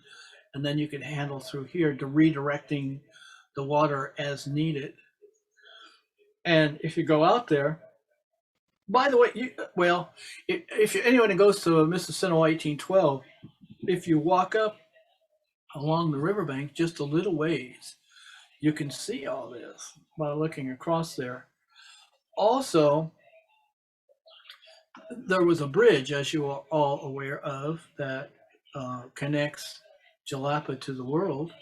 and then you could handle through here to redirecting the water as needed. And if you go out there, by the way, if anyone who goes to Mississippi 1812, if you walk up along the riverbank just a little ways, you can see all this by looking across there. Also, there was a bridge, as you are all aware of, that connects Jalapa to the world.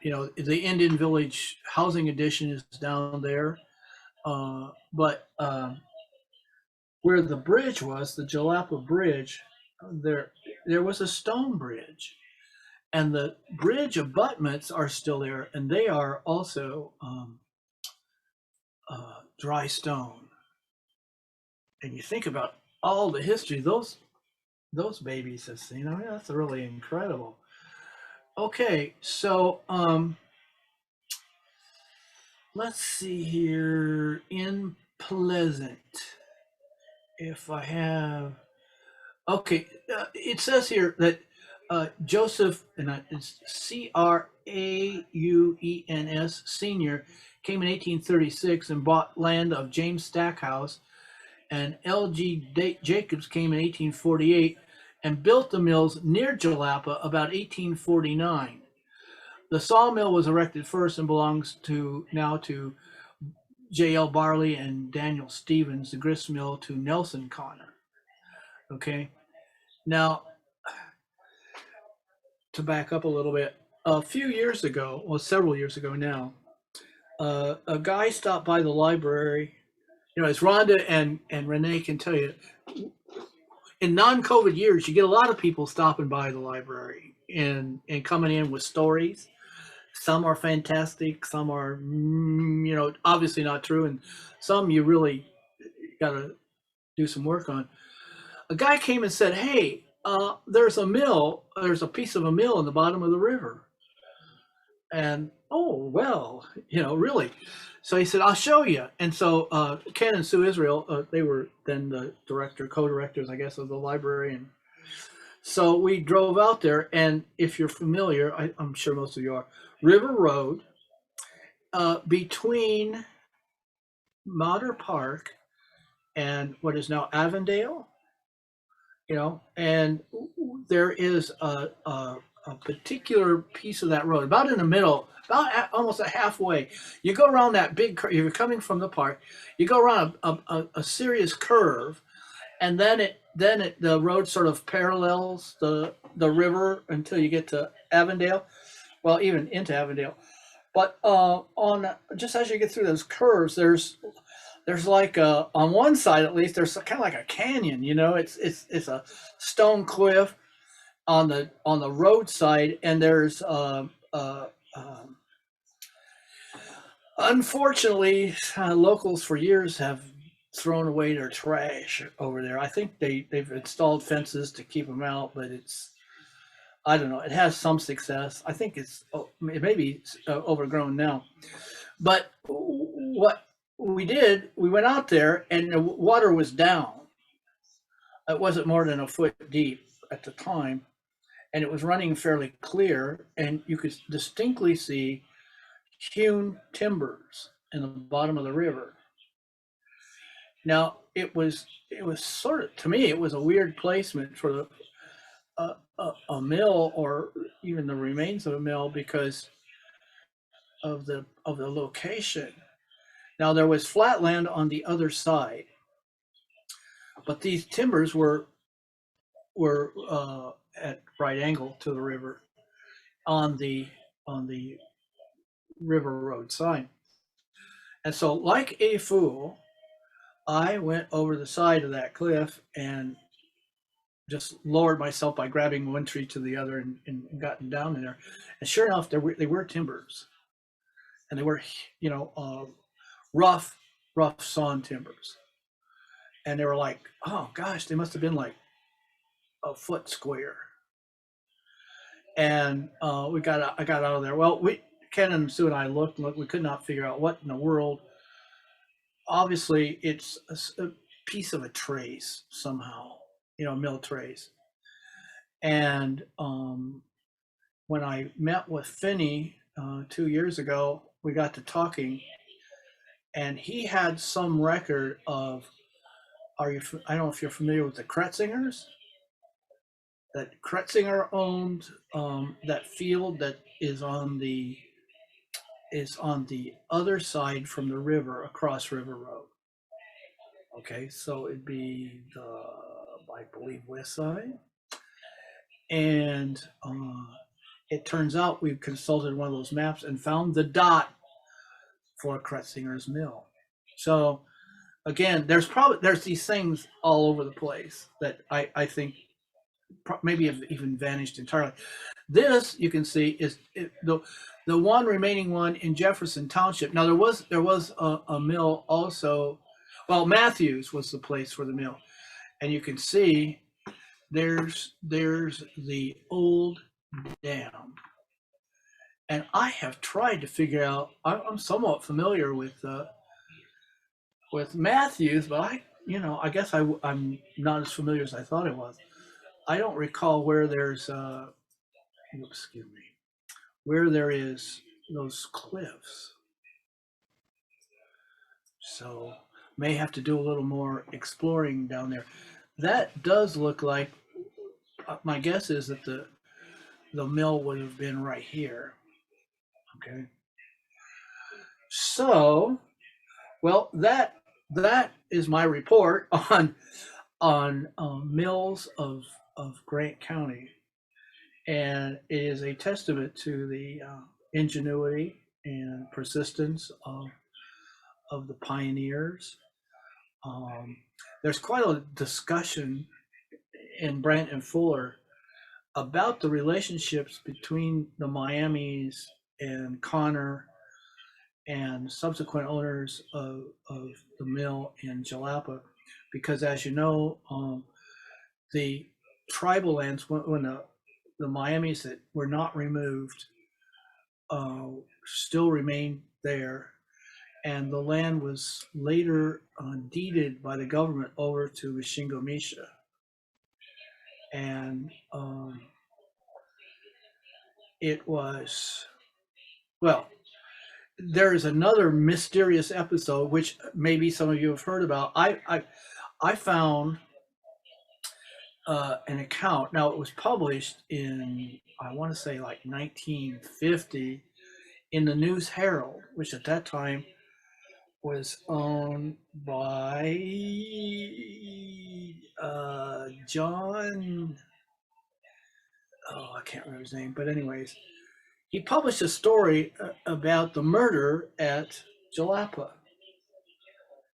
You know, the Indian Village Housing Edition is down there, but where the bridge was, the Jalapa Bridge, there was a stone bridge, and the bridge abutments are still there, and they are also dry stone. And you think about all the history those babies have seen. I mean, that's really incredible. Okay, so let's see here in Pleasant. If I have, okay, it says here that Joseph, and it's Crauens Senior, came in 1836 and bought land of James Stackhouse, and L.G. Jacobs came in 1848 and built the mills near Jalapa about 1849. The sawmill was erected first and belongs now to J.L. Barley and Daniel Stevens, the grist mill to Nelson Connor. Okay, now to back up a little bit, a few years ago, well, several years ago now, a guy stopped by the library. You know, as Rhonda and Renee can tell you, in non-COVID years, you get a lot of people stopping by the library and coming in with stories. Some are fantastic, some are, you know, obviously not true, and some you really got to do some work on. A guy came and said, "Hey, there's a piece of a mill in the bottom of the river." And oh, well, you know, really. So he said, "I'll show you." And so Ken and Sue Israel, they were then the co-directors, I guess, of the library. And so we drove out there, and if you're familiar, I'm sure most of you are, River Road, between Mater Park and what is now Avondale, you know, and there is a particular piece of that road, about in the middle, almost halfway. You go around that big curve. You're coming from the park. You go around a serious curve, and then the road sort of parallels the river until you get to Avondale. Well, even into Avondale. But on just as you get through those curves, there's like on one side at least, there's kind of like a canyon. You know, it's a stone cliff on the roadside, and there's unfortunately locals for years have thrown away their trash over there. I think they've installed fences to keep them out, but I don't know. It has some success. I think it may be overgrown now. But what we did, we went out there and the water was down. It wasn't more than a foot deep at the time, and it was running fairly clear, and you could distinctly see hewn timbers in the bottom of the river. Now it was sort of, to me it was a weird placement for a mill, or even the remains of a mill, because of the location. Now there was flat land on the other side, but these timbers were at right angle to the river on the river road side. And so, like a fool, I went over the side of that cliff and just lowered myself by grabbing one tree to the other, and gotten down in there. And sure enough, they were timbers, and they were, rough, rough sawn timbers. And they were like, oh gosh, they must have been like a foot square. And I got out of there. Well, Ken and Sue and I looked. We could not figure out what in the world. Obviously, it's a piece of a trace somehow, mill trace. And when I met with Finney 2 years ago, we got to talking, and he had some record of. I don't know if you're familiar with the Kretzingers. That Kretzinger owned that field that is on the other side from the river, across River Road. Okay, so it'd be I believe, west side. And it turns out we consulted one of those maps and found the dot for Kretzinger's mill. So again, there's these things all over the place that I think maybe have even vanished entirely. This, you can see, is the one remaining one in Jefferson Township. Now there was a mill also. Well, Matthews was the place for the mill, and you can see there's the old dam. And I have tried to figure out. I'm somewhat familiar with Matthews, but I guess I'm not as familiar as I thought it was. I don't recall where there's excuse me, where there is those cliffs. So may have to do a little more exploring down there. That does look like, my guess is that the mill would have been right here. Okay. So, well, that is my report on mills of Grant County, and it is a testament to the ingenuity and persistence of the pioneers. There's quite a discussion in Brant and Fuller about the relationships between the Miamis and Connor and subsequent owners of the mill in Jalapa, because as you know, the tribal lands, when the Miamis that were not removed still remained there, and the land was later deeded by the government over to the Shingomisha. And it was, well, there is another mysterious episode which maybe some of you have heard about. I found an account. Now it was published in, I want to say, like 1950 in the News Herald, which at that time was owned by John. Oh, I can't remember his name, but anyways, he published a story about the murder at Jalapa,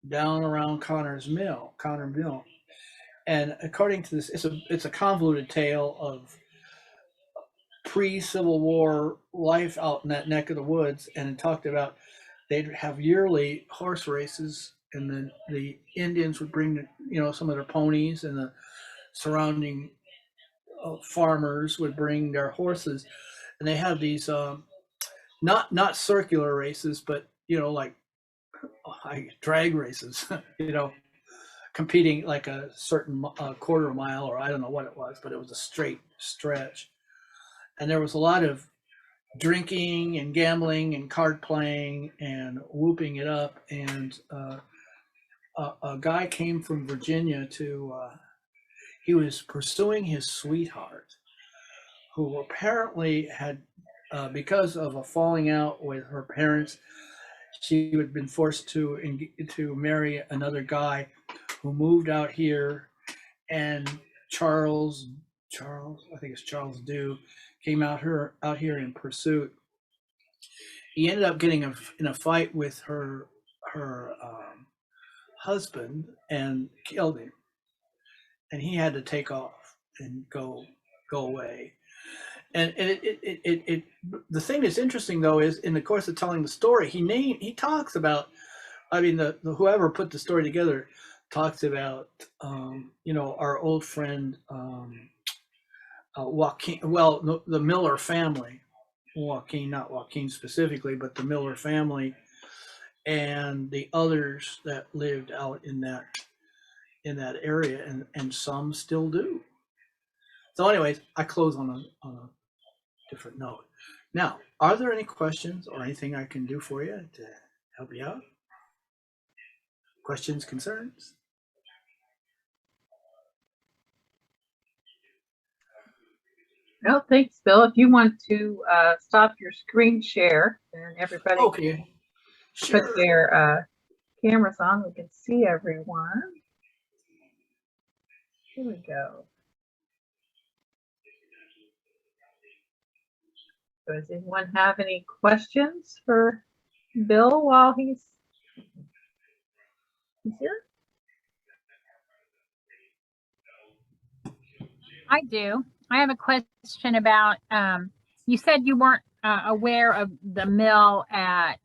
down around Connor Mill. And according to this, it's a convoluted tale of pre-Civil War life out in that neck of the woods, and it talked about they'd have yearly horse races, and then the Indians would bring some of their ponies, and the surrounding farmers would bring their horses, and they have these not circular races, but like drag races, competing like a certain quarter mile, or I don't know what it was, but it was a straight stretch. And there was a lot of drinking and gambling and card playing and whooping it up. And a guy came from Virginia he was pursuing his sweetheart, who apparently had, because of a falling out with her parents, she had been forced to marry another guy who moved out here, and Charles, I think it's Charles Dew, came out here in pursuit. He ended up getting in a fight with her husband and killed him, and he had to take off and go away. And the thing that's interesting though is, in the course of telling the story, he talks about, I mean, the whoever put the story together talks about our old friend Joaquin, well, the Miller family, Joaquin, not Joaquin specifically, but the Miller family, and the others that lived out in that area, and some still do. So anyways, I close on a different note. Now, are there any questions or anything I can do for you to help you out? Questions, concerns? No, thanks, Bill. If you want to stop your screen share and everybody Okay, sure. put their cameras on, we can see everyone. Here we go. So does anyone have any questions for Bill while he's here? I do. I have a question about, you said you weren't aware of the mill at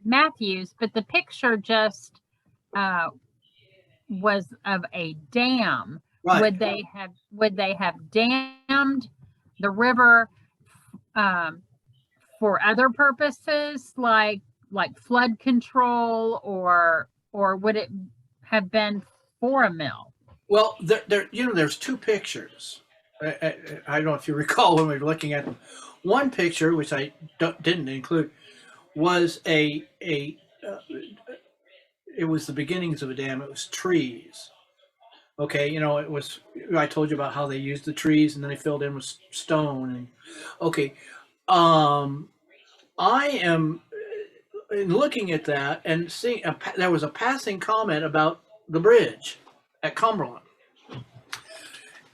Matthews, but the picture just was of a dam. Right. Would they have dammed the river for other purposes, like flood control, or would it have been for a mill? Well, there's two pictures. I don't know if you recall when we were looking at them. One picture, which I didn't include, was it was the beginnings of a dam. It was trees. Okay, it was, I told you about how they used the trees and then they filled in with stone. And okay, I am in looking at that and seeing there was a passing comment about the bridge at Cumberland.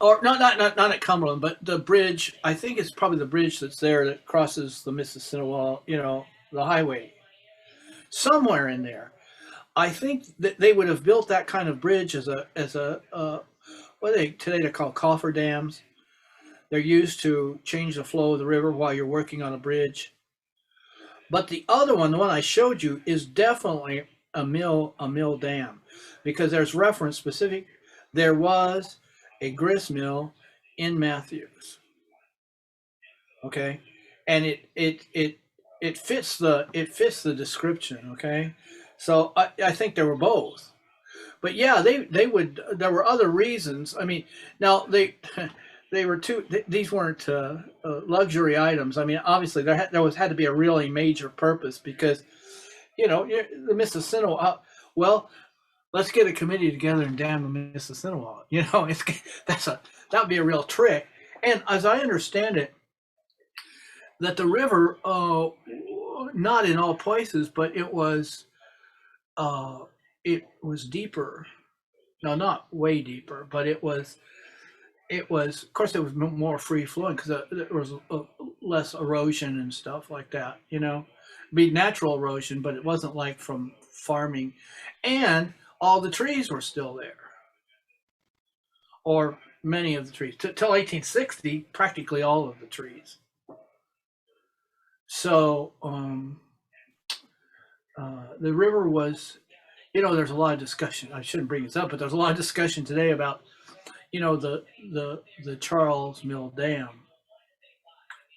Or not at Cumberland, but the bridge. I think it's probably the bridge that's there that crosses the Mississippi, the highway. Somewhere in there, I think that they would have built that kind of bridge as a what today they're called coffer dams. They're used to change the flow of the river while you're working on a bridge. But the other one, the one I showed you, is definitely a mill dam, because there's reference specific. There was a grist mill in Matthews. Okay, and it fits the description. Okay, so I think there were both, but yeah, they would. There were other reasons. I mean, now they were these weren't luxury items. I mean, obviously there had to be a really major purpose, because the Mississippi. Well, let's get a committee together and dam the Mississippi. That would be a real trick. And as I understand it, that the river, not in all places, but it was deeper. No, not way deeper, but it was. Of course, it was more free flowing because there was less erosion and stuff like that. It'd be natural erosion, but it wasn't like from farming, and all the trees were still there, or many of the trees. Till 1860, practically all of the trees. So the river was, there's a lot of discussion. I shouldn't bring this up, but there's a lot of discussion today about, the Charles Mill Dam,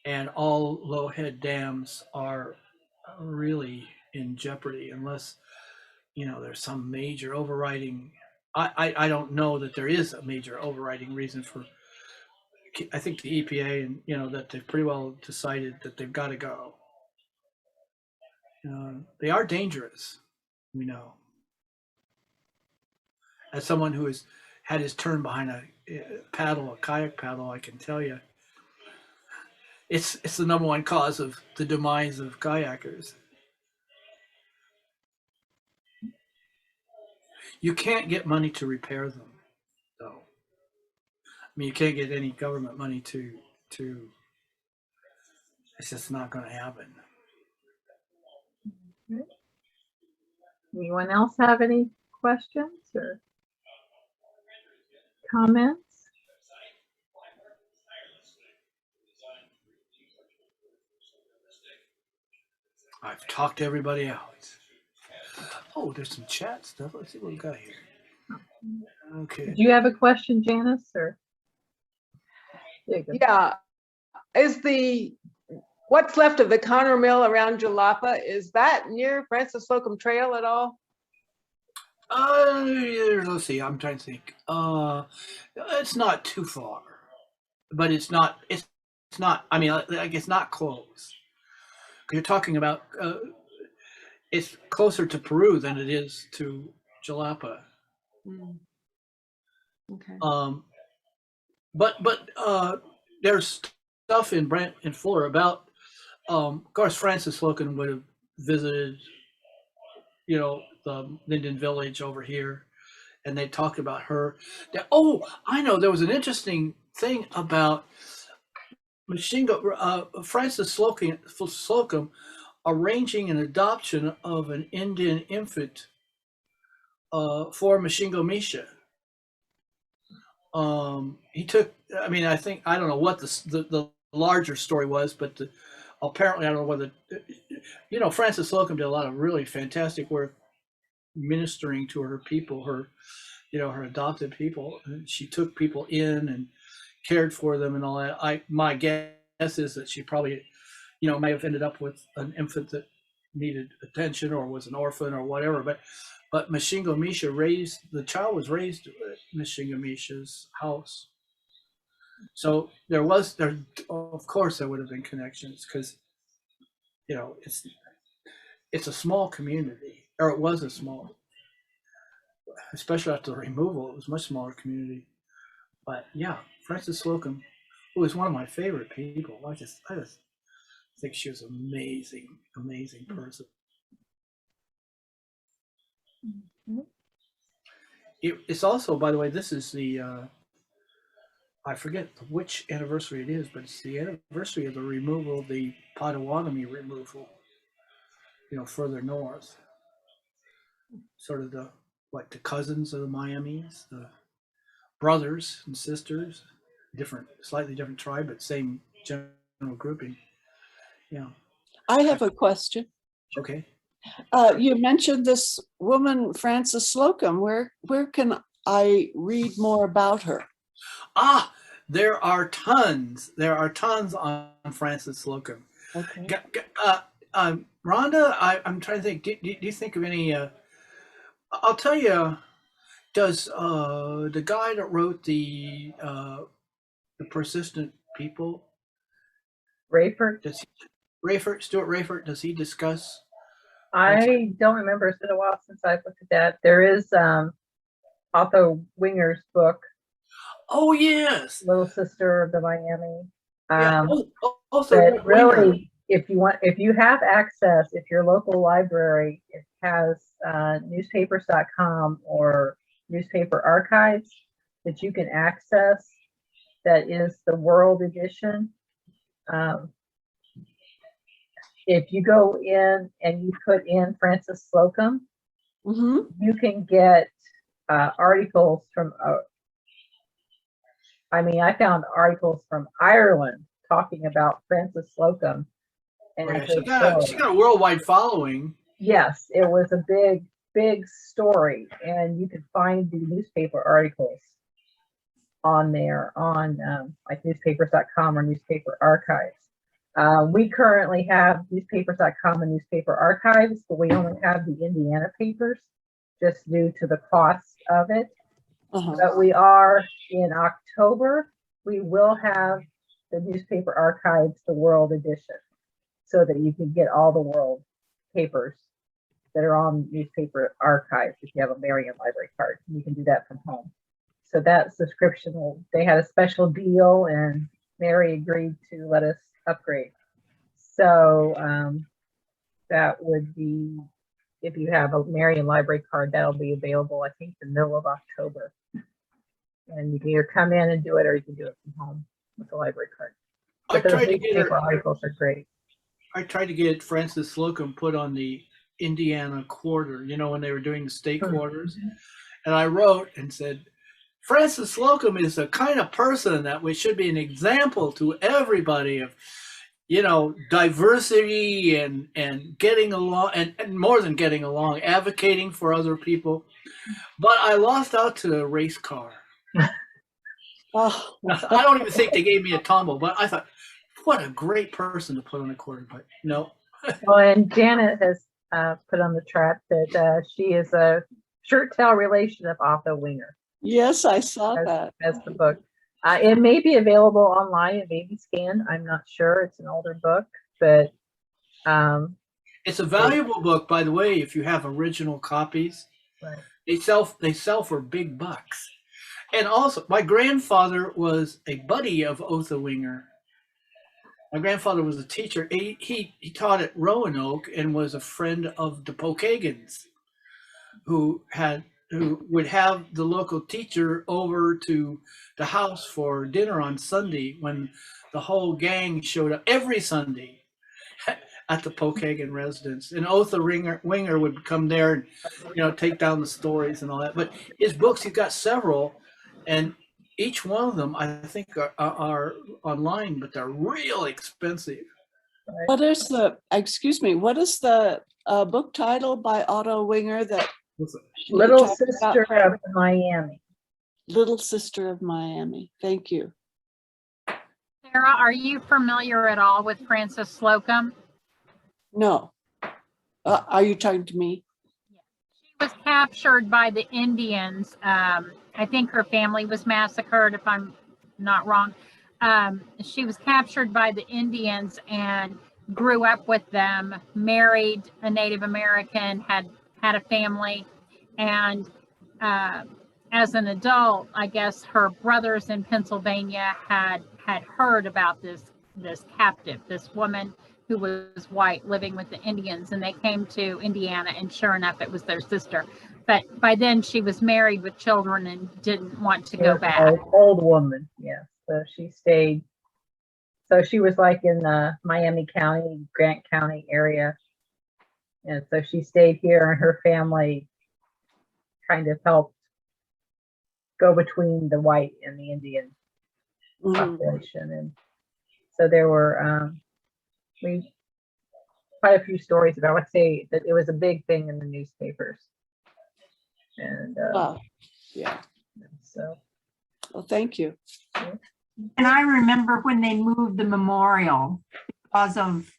and all low head dams are really in jeopardy unless, there's some major overriding. I don't know that there is a major overriding reason for. I think the EPA and that they've pretty well decided that they've got to go. They are dangerous, we know. As someone who has had his turn behind a kayak paddle, I can tell you, it's the number one cause of the demise of kayakers. You can't get money to repair them, though. I mean, you can't get any government money to. It's just not going to happen. Anyone else have any questions or comments? I've talked everybody out. Oh, there's some chat stuff. Let's see what we've got here. Okay. Do you have a question, Janice, or? Jacob? Yeah, what's left of the Connor Mill around Jalapa, is that near Francis Slocum Trail at all? Let's see. I'm trying to think. It's not too far, but it's not. It's not. I mean, like it's not close. You're talking about. It's closer to Peru than it is to Jalapa. Okay. But there's stuff in Brent and Fuller about. Of course, Francis Slocum would have visited, the Linden Village over here, and they talked about her. Oh, I know. There was an interesting thing about Francis Slocum arranging an adoption of an Indian infant for Mashingo Misha. He took. I mean, I don't know what the larger story was, but apparently, I don't know whether. Francis Slocum did a lot of really fantastic work ministering to her people, her adopted people. And she took people in and cared for them and all that. My guess is that she probably, may have ended up with an infant that needed attention or was an orphan or whatever. But Mashingo Misha the child was raised at Mashingo Misha's house. So there of course there would have been connections because, it's a small community, or it was a small, especially after the removal, it was a much smaller community. But yeah, Francis Slocum, who was one of my favorite people. I just think she was amazing person. It's also, by the way, this is the I forget which anniversary it is, but it's the anniversary of the removal, the Potawatomi removal, further north. Sort of the cousins of the Miamis, the brothers and sisters, slightly different tribe, but same general grouping. Yeah. I have a question. Okay. You mentioned this woman, Francis Slocum. Where can I read more about her? There are tons. There are tons on Francis Slocum. Okay. Rhonda, I'm trying to think. Do you think of any? I'll tell you. Does the guy that wrote the Persistent People, Rayford? Stuart Rayford, does he discuss? I don't remember. It's been a while since I've looked at that. There is Otto Winger's book. Oh yes, Little Sister of the Miami. Yeah. But really, if you have access, if your local library has newspapers.com or newspaper archives that you can access, that is the World Edition. If you go in and you put in Francis Slocum, you can get articles from. I found articles from Ireland talking about Francis Slocum. And she got a worldwide following. Yes, it was a big story, and you can find the newspaper articles on there on like newspapers.com or newspaper archives. We currently have newspapers.com and newspaper archives, but we only have the Indiana papers just due to the cost of it. Uh-huh. But we are in October, we will have the newspaper archives, the world edition, so that you can get all the world papers that are on newspaper archives if you have a Marion Library card. You can do that from home. So that subscription will, they had a special deal and Mary agreed to let us upgrade. So that would be, if you have a Marion Library card, that'll be available, I think, the middle of October. And you can either come in and do it, or you can do it from home with the library card. I But those tried to get newspaper her. articles are great. I tried to get Francis Slocum put on the Indiana quarter, you know, when they were doing the state quarters. And I wrote and said, Francis Slocum is the kind of person that we should be an example to everybody of, you know, diversity and getting along, and more than getting along, advocating for other people. But I lost out to a race car. Oh, I don't even think they gave me a tumble, but I thought, what a great person to put on a quarter. But no. Well, and Janet has put on the trap that she is a shirt tail relation of Otto Winger. yes, I saw that. That's the book. It may be available online. It may be scanned. I'm not sure. It's an older book, but It's a valuable book, by the way, if you have original copies. right. They sell for big bucks. And also, my grandfather was a buddy of Otho Winger. My grandfather was a teacher. He taught at Roanoke and was a friend of the Pokagans, who would have the local teacher over to the house for dinner on Sunday when the whole gang showed up every Sunday at the Pokagon residence. And Otho Winger would come there and, you know, take down the stories and all that. But his books, he's got several, and each one of them, I think, are online, but they're real expensive. What is the, excuse me, what is the book title by Otto Winger that you Little talked about, Sister Fran? of Miami. Little Sister of Miami. Thank you. Sarah, are you familiar at all with Frances Slocum? No. Are you talking to me? She was captured by the Indians. I think her family was massacred, if I'm not wrong. She was captured by the Indians and grew up with them, married a Native American, had a family, and as an adult, I guess her brothers in Pennsylvania had heard about this captive, this woman who was white living with the Indians, and they came to Indiana, and sure enough, it was their sister. But by then she was married with children and didn't want to go back. Old woman, yeah. So she stayed. So she was like in the Miami County, Grant County area. And so she stayed here, and her family kind of helped go between the white and the Indian population. And so there were quite a few stories about, let's say that it was a big thing in the newspapers. And Wow. Yeah. so Well, thank you. And I remember when they moved the memorial because of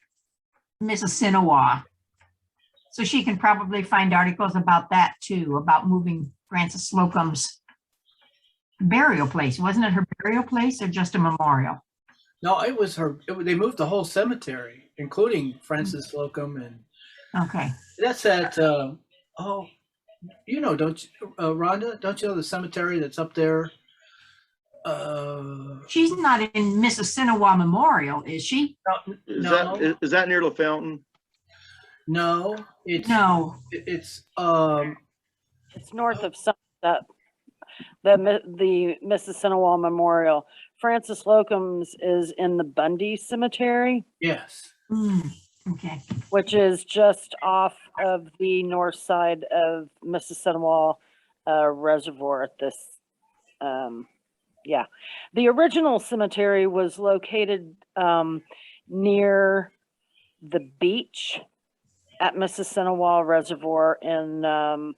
Mississinawa. So she can probably find articles about that too, about moving Frances Slocum's burial place. Wasn't it her burial place or just a memorial? No, it was her. They moved the whole cemetery, including Francis Slocum, and Okay. that's at. You know, don't you, Rhonda? Don't you know the cemetery that's up there? She's not in Mississinawa Memorial, is she? Is that near La Fountain? No, it's No. It's It's north of Sunset, the Mississinawa Memorial. Frances Slocum's is in the Bundy Cemetery, yes. Okay. which is just off of the north side of Mississinawa Reservoir at this. Yeah, the original cemetery was located near the beach at Mississinawa Reservoir in the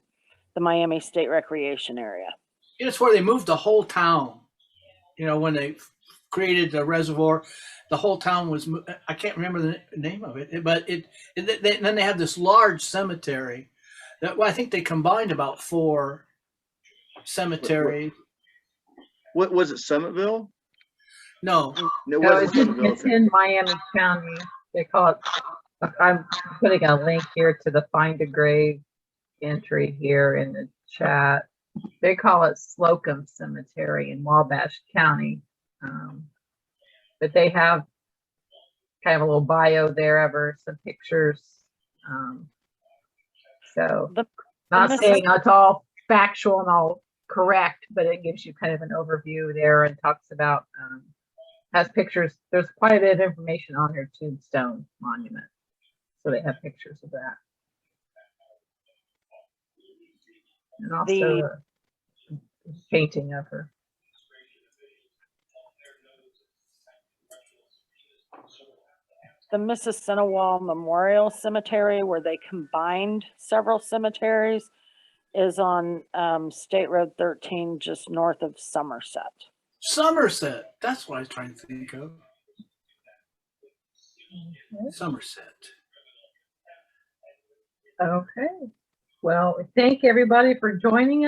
Miami State Recreation Area. It's where they moved the whole town. You know, when they created the reservoir. The whole town was, I can't remember the name of it, but then they had this large cemetery that, well, I think they combined about 4 cemeteries. What was it, Summitville? No, No, it No, wasn't Summitville. it's in Miami County. They call it, I'm putting a link here to the Find a Grave entry here in the chat. They call it Slocum Cemetery in Wabash County. But they have kind of a little bio there of her, some pictures. So The- not Mrs. saying it's all factual and all correct, but it gives you kind of an overview there and talks about, has pictures. There's quite a bit of information on her tombstone monument. So they have pictures of that. And also a painting of her. The Mississinawa Memorial Cemetery, where they combined several cemeteries, is on State Road 13, just north of Somerset. Somerset. That's what I was trying to think of. Somerset. Okay. Well, thank everybody for joining us.